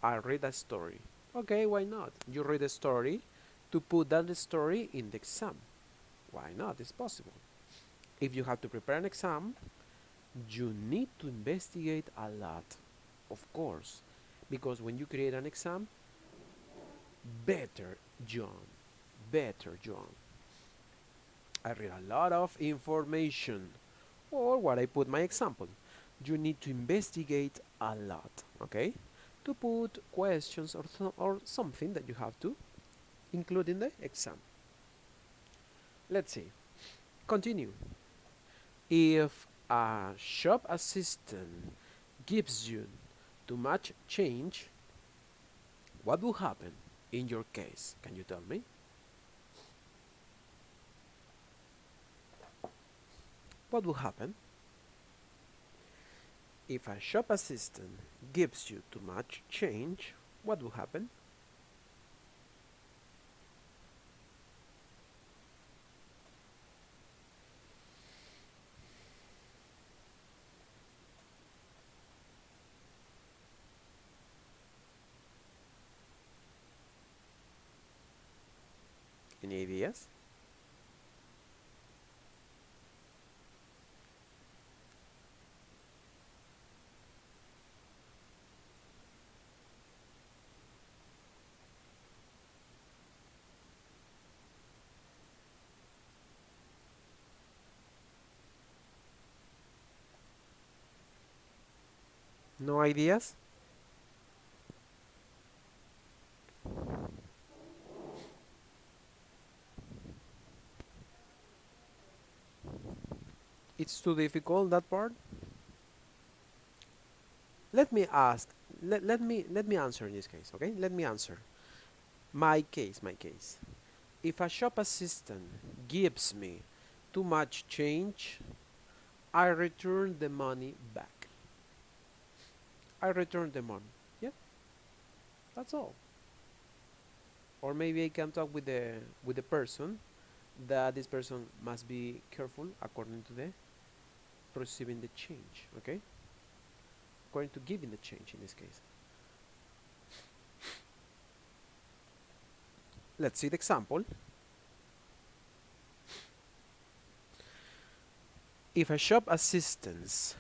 I read a story. Okay, why not? You read a story to put that story in the exam. Why not? It's possible. If you have to prepare an exam, you need to investigate a lot, of course, because when you create an exam, better, John, better, John. I read a lot of information, or what I put my example. You need to investigate a lot, okay, to put questions or something that you have to include in the exam. Let's see. Continue. If a shop assistant gives you too much change, what will happen in your case? Can you tell me? What will happen? If a shop assistant gives you too much change, what will happen? Any ideas? No ideas? It's too difficult, that part? Let me ask, let me answer in this case, okay? Let me answer. My case. If a shop assistant gives me too much change, I return the money back. I return the money. Yeah, that's all. Or maybe I can talk with the person that this person must be careful according to the receiving the change, okay? According to giving the change in this case. Let's see the example. If a shop assistant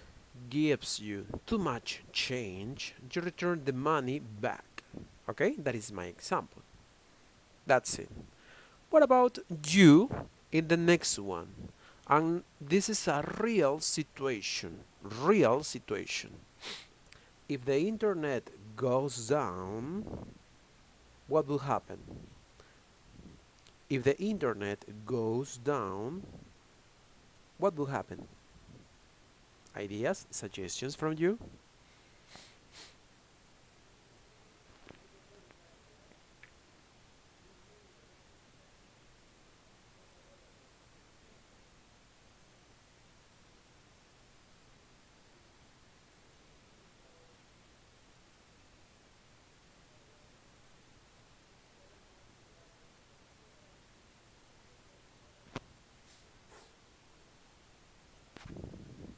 gives you too much change, you return the money back. Okay, that is my example. That's it. What about you in the next one? And this is a real situation. Real situation. If the internet goes down, what will happen? If the internet goes down, what will happen? Ideas, suggestions from you?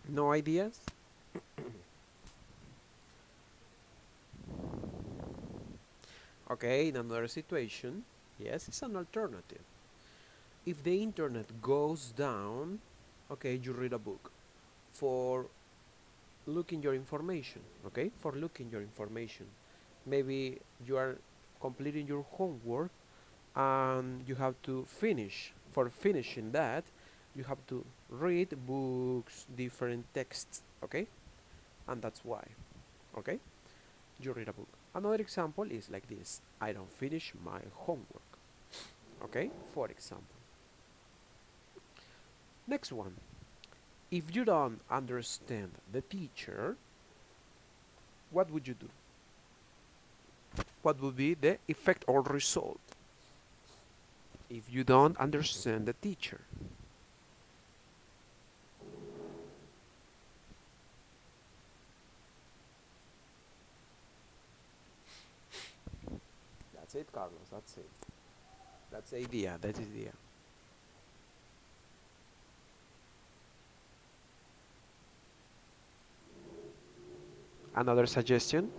No ideas? Okay, in another situation, yes, it's an alternative. If the internet goes down, okay, you read a book for looking your information, okay, for looking your information. Maybe you are completing your homework and you have to finish. For finishing that, you have to read books, different texts, okay, and that's why, okay, you read a book. Another example is like this: I don't finish my homework, okay, for example. Next one: if you don't understand the teacher, what would you do? What would be the effect or result if you don't understand the teacher? That's it, Carlos. That's it. That's the idea. That is the idea. Another suggestion?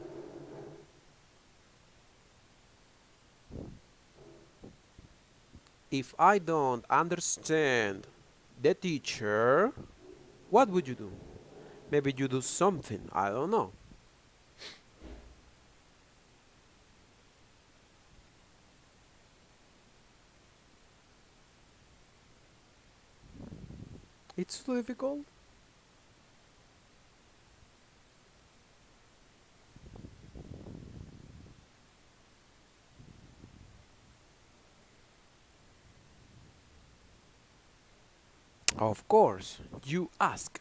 If I don't understand the teacher, what would you do? Maybe you do something. I don't know. It's too difficult. Of course, you ask,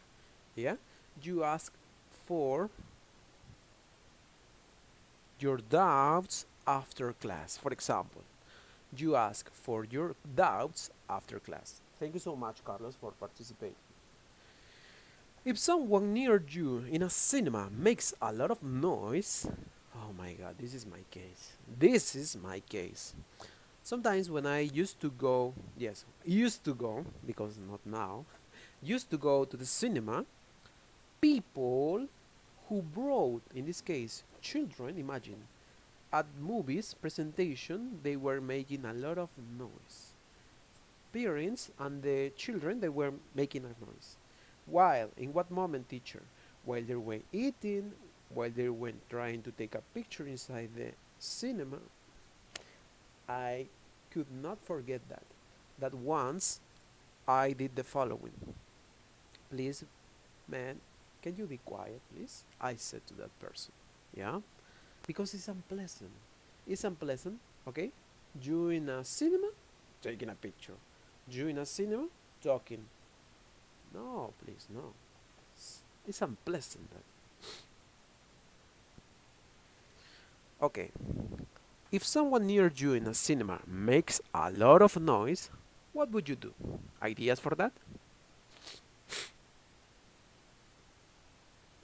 yeah? You ask for your doubts after class. For example, you ask for your doubts after class. Thank you so much, Carlos, for participating. If someone near you in a cinema makes a lot of noise, oh my god, this is my case. This is my case. Sometimes when I used to go, yes, used to go, because not now, used to go to the cinema, people who brought, in this case, children, imagine, at movies presentation, they were making a lot of noise. Parents and the children, they were making a noise. While, in what moment, teacher? While they were eating, while they were trying to take a picture inside the cinema, I could not forget that. That once I did the following. Please, man, can you be quiet, please? I said to that person. Yeah? Because it's unpleasant. It's unpleasant, okay? You in a cinema, taking a picture. You in a cinema, talking. No, please, no. It's unpleasant. Okay. If someone near you in a cinema makes a lot of noise, what would you do? Ideas for that?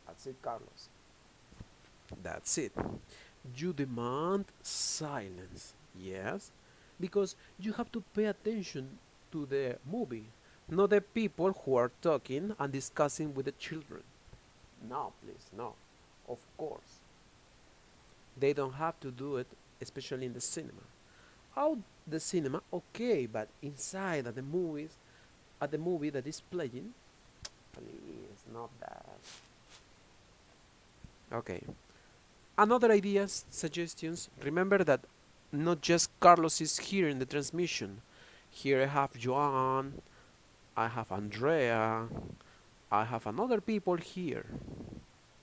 That's it, Carlos. That's it. You demand silence. Yes? Because you have to pay attention to the movie, not the people who are talking and discussing with the children. No, please, no. Of course. They don't have to do it, especially in the cinema. Out the cinema, okay, but inside at the movie that is playing, please, not that. Okay. Another ideas, suggestions. Remember that not just Carlos is here in the transmission. Here I have Joan, I have Andrea, I have another people here.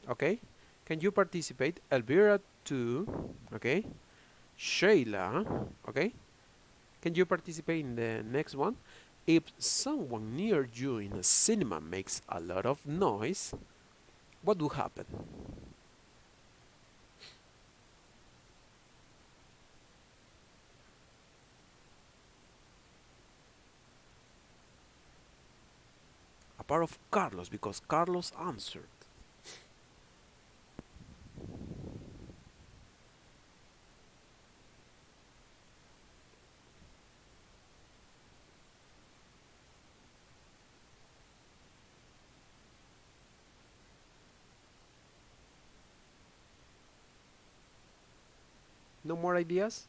Okay? Can you participate? Elvira too. Okay? Shayla. Okay? Can you participate in the next one? If someone near you in a cinema makes a lot of noise, what will happen? A part of Carlos, because Carlos answered. No more ideas?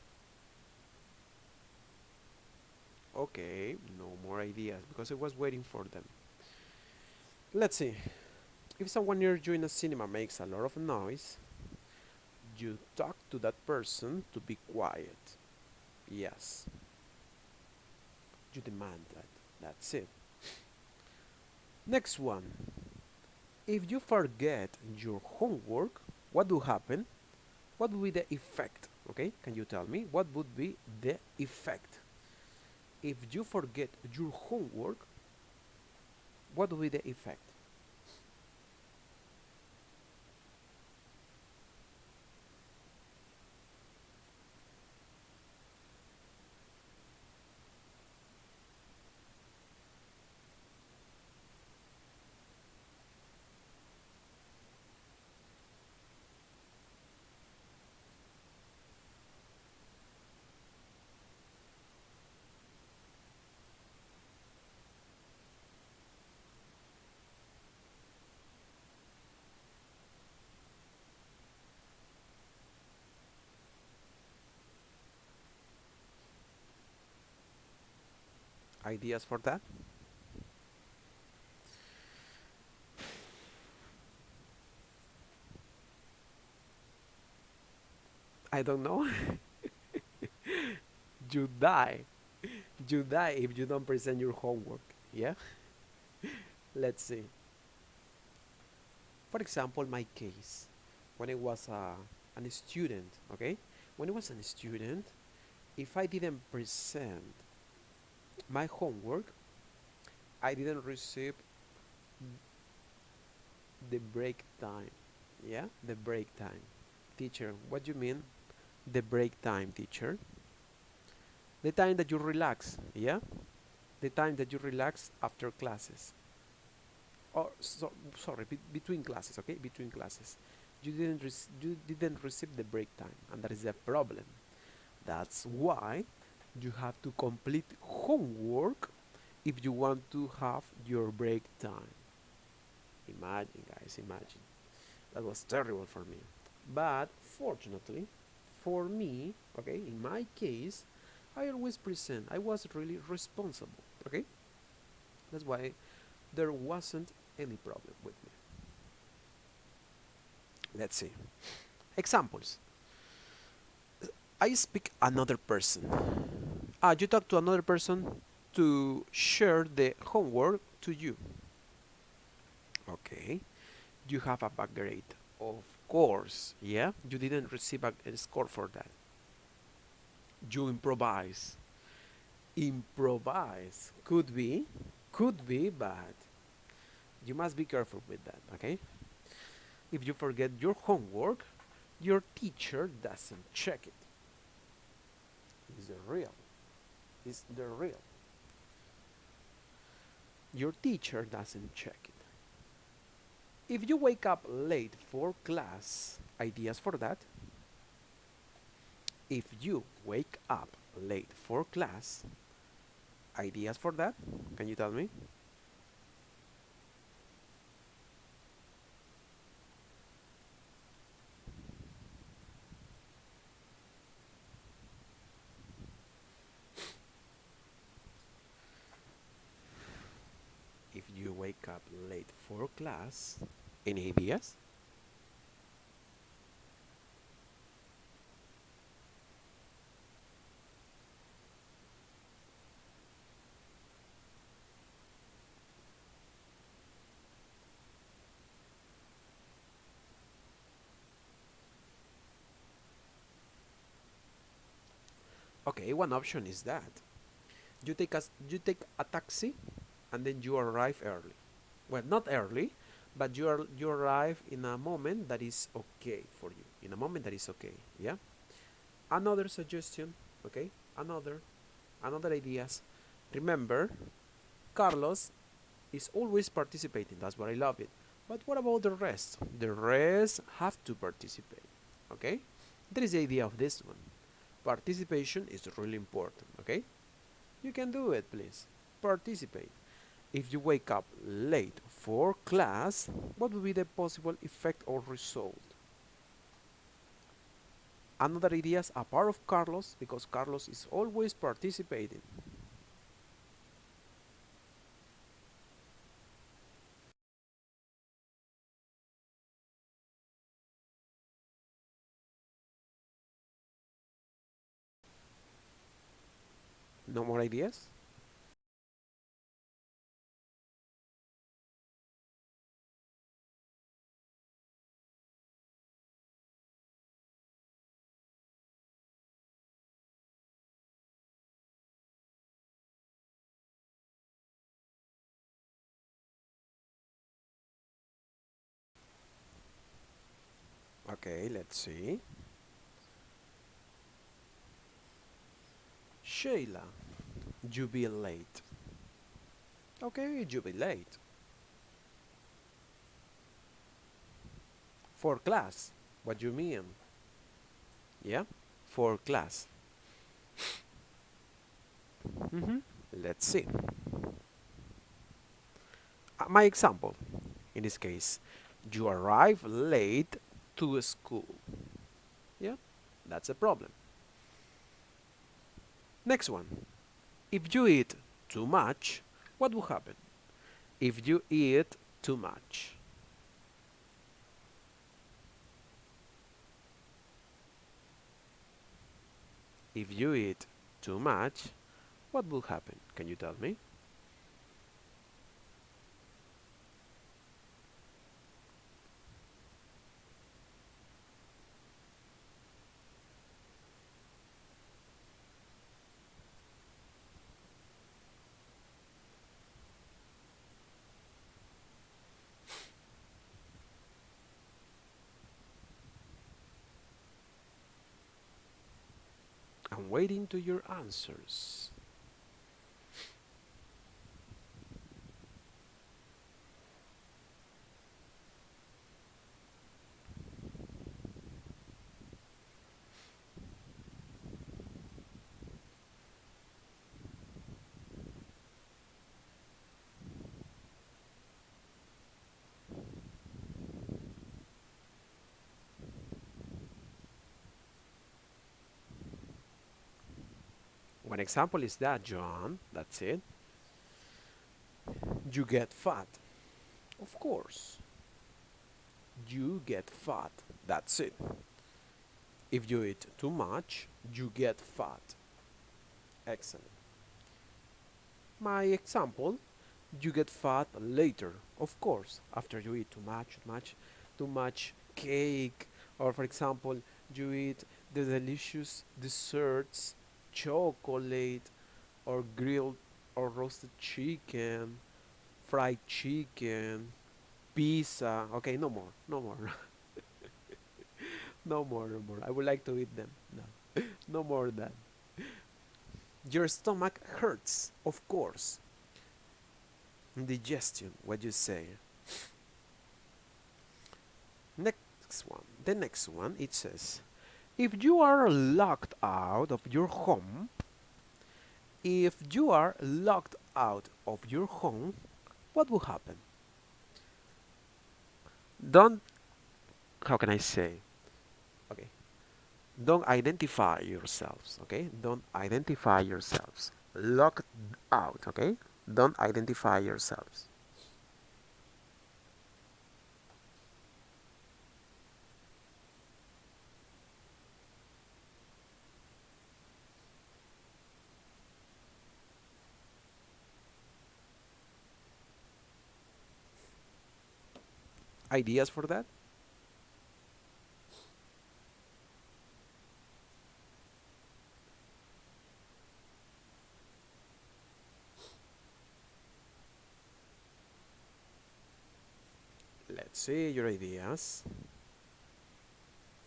Okay, no more ideas, because I was waiting for them. Let's see. If someone near you in a cinema makes a lot of noise, you talk to that person to be quiet. Yes. You demand that. That's it. Next one. If you forget your homework, what will happen? What will be the effect? Okay, can you tell me what would be the effect? If you forget your homework, what will be the effect? Ideas for that? I don't know. You die. You die if you don't present your homework. Yeah? Let's see. For example, my case, when I was a student, okay? When I was a student, if I didn't present my homework, I didn't receive the break time. Yeah, the break time. Teacher, what do you mean the break time, teacher? The time that you relax, yeah? The time that you relax after classes. Or, sorry, between classes, okay? Between classes. You didn't receive the break time, and that is a problem. That's why you have to complete homework if you want to have your break time. Imagine, guys, imagine. That was terrible for me. But fortunately, for me, okay, in my case, I always present. I was really responsible, okay? That's why there wasn't any problem with me. Let's see. Examples. I speak another person. You talk to another person to share the homework to you. Okay. You have a bad grade. Of course, yeah? You didn't receive a score for that. You improvise. Improvise. Could be, but you must be careful with that, okay? If you forget your homework, your teacher doesn't check it. It's the real. It's the real. Your teacher doesn't check it. If you wake up late for class, ideas for that? If you wake up late for class, ideas for that? Can you tell me? If you wake up late for class, any ideas? Okay, one option is that you take a taxi and then you arrive early. Well, not early, but you arrive in a moment that is okay for you. In a moment that is okay, yeah? Another suggestion, okay? Another ideas. Remember, Carlos is always participating. That's what I love it. But what about the rest? The rest have to participate, okay? That is the idea of this one. Participation is really important, okay? You can do it, please. Participate. If you wake up late for class, what would be the possible effect or result? Another ideas are part of Carlos, because Carlos is always participating. No more ideas? Okay, let's see. Sheila, you be late. Okay, you be late. For class. What do you mean? Yeah? For class. Let's see. My example, in this case, you arrive late to school. Yeah? That's a problem. Next one. If you eat too much, what will happen? If you eat too much. If you eat too much, what will happen? Can you tell me? I'm waiting to your answers. One example is that, John. That's it. You get fat. Of course. You get fat. That's it. If you eat too much, you get fat. Excellent. My example, you get fat later. Of course, after you eat too much cake, or for example, you eat the delicious desserts, chocolate, or grilled or roasted chicken, fried chicken, pizza. Okay, no more, no more, no more, no more. I would like to eat them. No, no more of that. Your stomach hurts, of course. Digestion, what you say. Next one. The next one, it says, if you are locked out of your home, if you are locked out of your home, what will happen? Don't, how can I say? Okay. Don't identify yourselves, okay? Don't identify yourselves. Locked out, okay? Don't identify yourselves. Ideas for that? Let's see your ideas.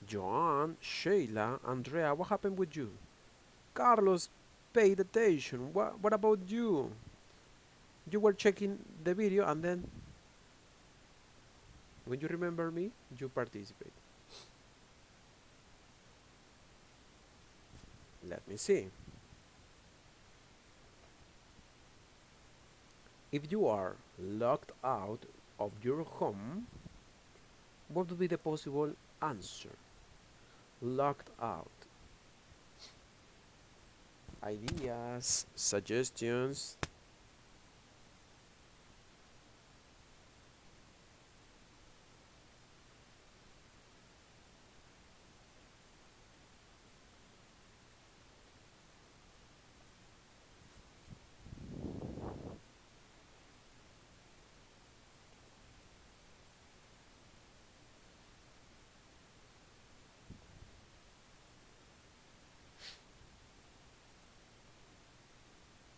Joan, Sheila, Andrea, what happened with you? Carlos, paid attention. What about you? You were checking the video and then, when you remember me, you participate. Let me see. If you are locked out of your home, what would be the possible answer? Locked out. Ideas, suggestions.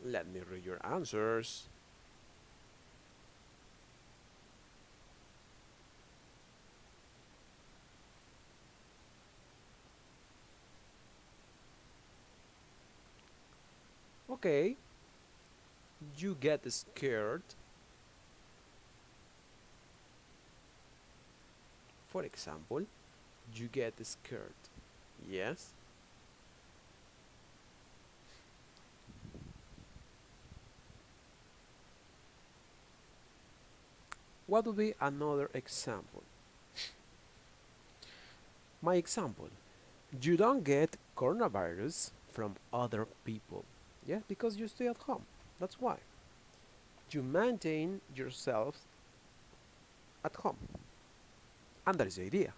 Let me read your answers. Okay, you get scared. For example, you get scared. Yes. What would be another example? My example, you don't get coronavirus from other people. Yeah, because you stay at home. That's why. You maintain yourself at home. And that is the idea.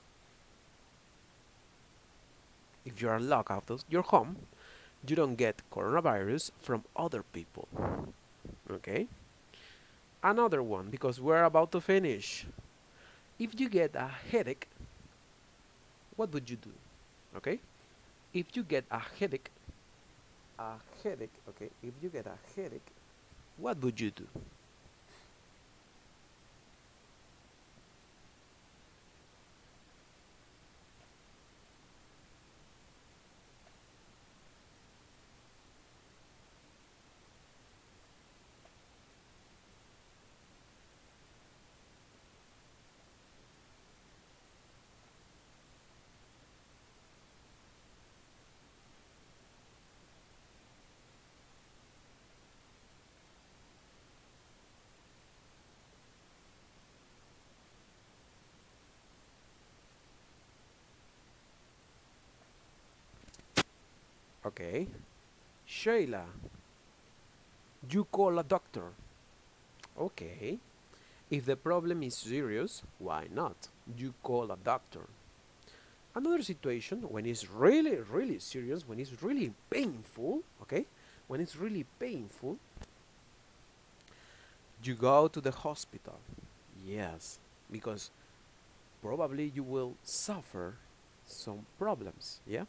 If you are locked out of your home, you don't get coronavirus from other people. Okay? Another one, because we're about to finish. If you get a headache, what would you do? Okay? If you get okay? If you get a headache, what would you do? Okay. Sheila, you call a doctor. Okay. If the problem is serious, why not? You call a doctor. Another situation, when it's really, really serious, when it's really painful, okay? When it's really painful, you go to the hospital. Yes, because probably you will suffer some problems, yeah?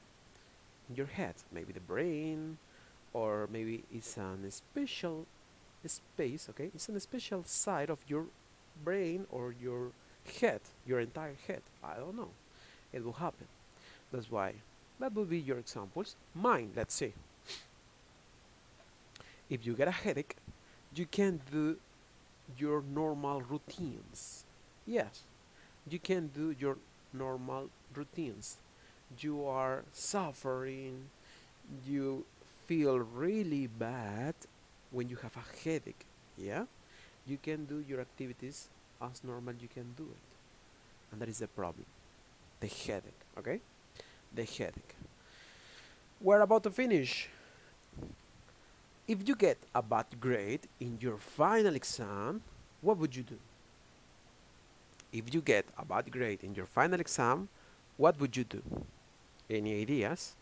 In your head, maybe the brain, or maybe it's an special space, okay? It's a special side of your brain or your head, your entire head. I don't know. It will happen. That's why that will be your examples. Mine, let's say. If you get a headache, you can do your normal routines. Yes, you can do your normal routines. You are suffering, you feel really bad when you have a headache. Yeah, you can do your activities as normal you can do it. And that is the problem, the headache. Okay, the headache. We're about to finish. If you get a bad grade in your final exam, what would you do? If you get a bad grade in your final exam, what would you do? Any ideas?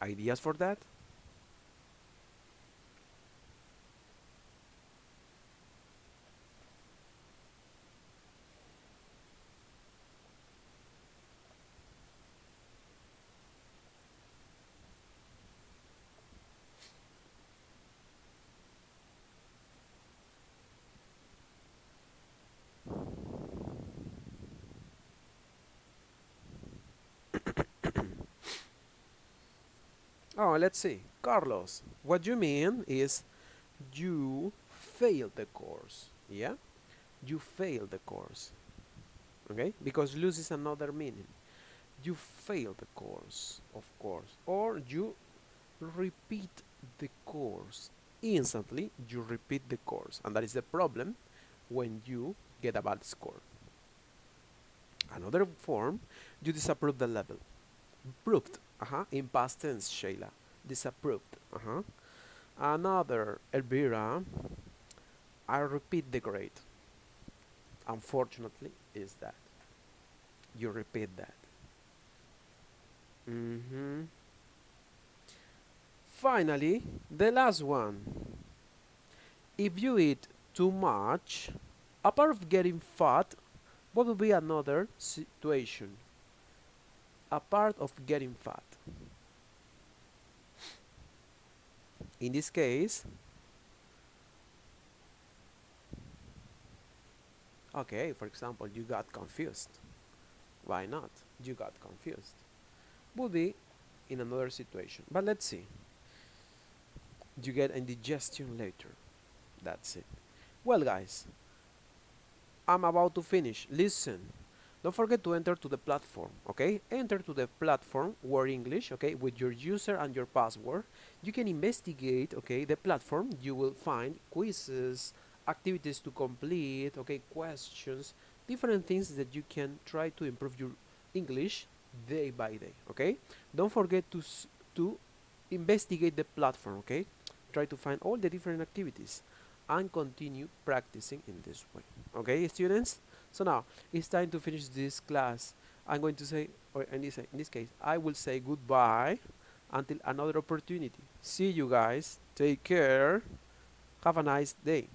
Ideas for that? Oh, let's see. Carlos, what you mean is you failed the course. Yeah? You failed the course. Okay? Because lose is another meaning. You failed the course, of course. Or you repeat the course. Instantly, you repeat the course. And that is the problem when you get a bad score. Another form, you disapprove the level. Proved. In past tense, Sheila. Disapproved. Another, Elvira, I repeat the grade. Unfortunately, is that. You repeat that. Finally, the last one. If you eat too much, apart of getting fat, what will be another situation? Apart of getting fat. In this case, okay, for example, you got confused. Why not? You got confused. Would be in another situation. But let's see. You get indigestion later. That's it. Well, guys, I'm about to finish. Listen. Don't forget to enter to the platform, okay? Enter to the platform, Word English, okay, with your user and your password. You can investigate, okay, the platform. You will find quizzes, activities to complete, okay, questions, different things that you can try to improve your English day by day, okay? Don't forget to investigate the platform, okay? Try to find all the different activities and continue practicing in this way, okay, students? So now it's time to finish this class. I'm going to say, or in this case, I will say goodbye until another opportunity. See you guys. Take care. Have a nice day.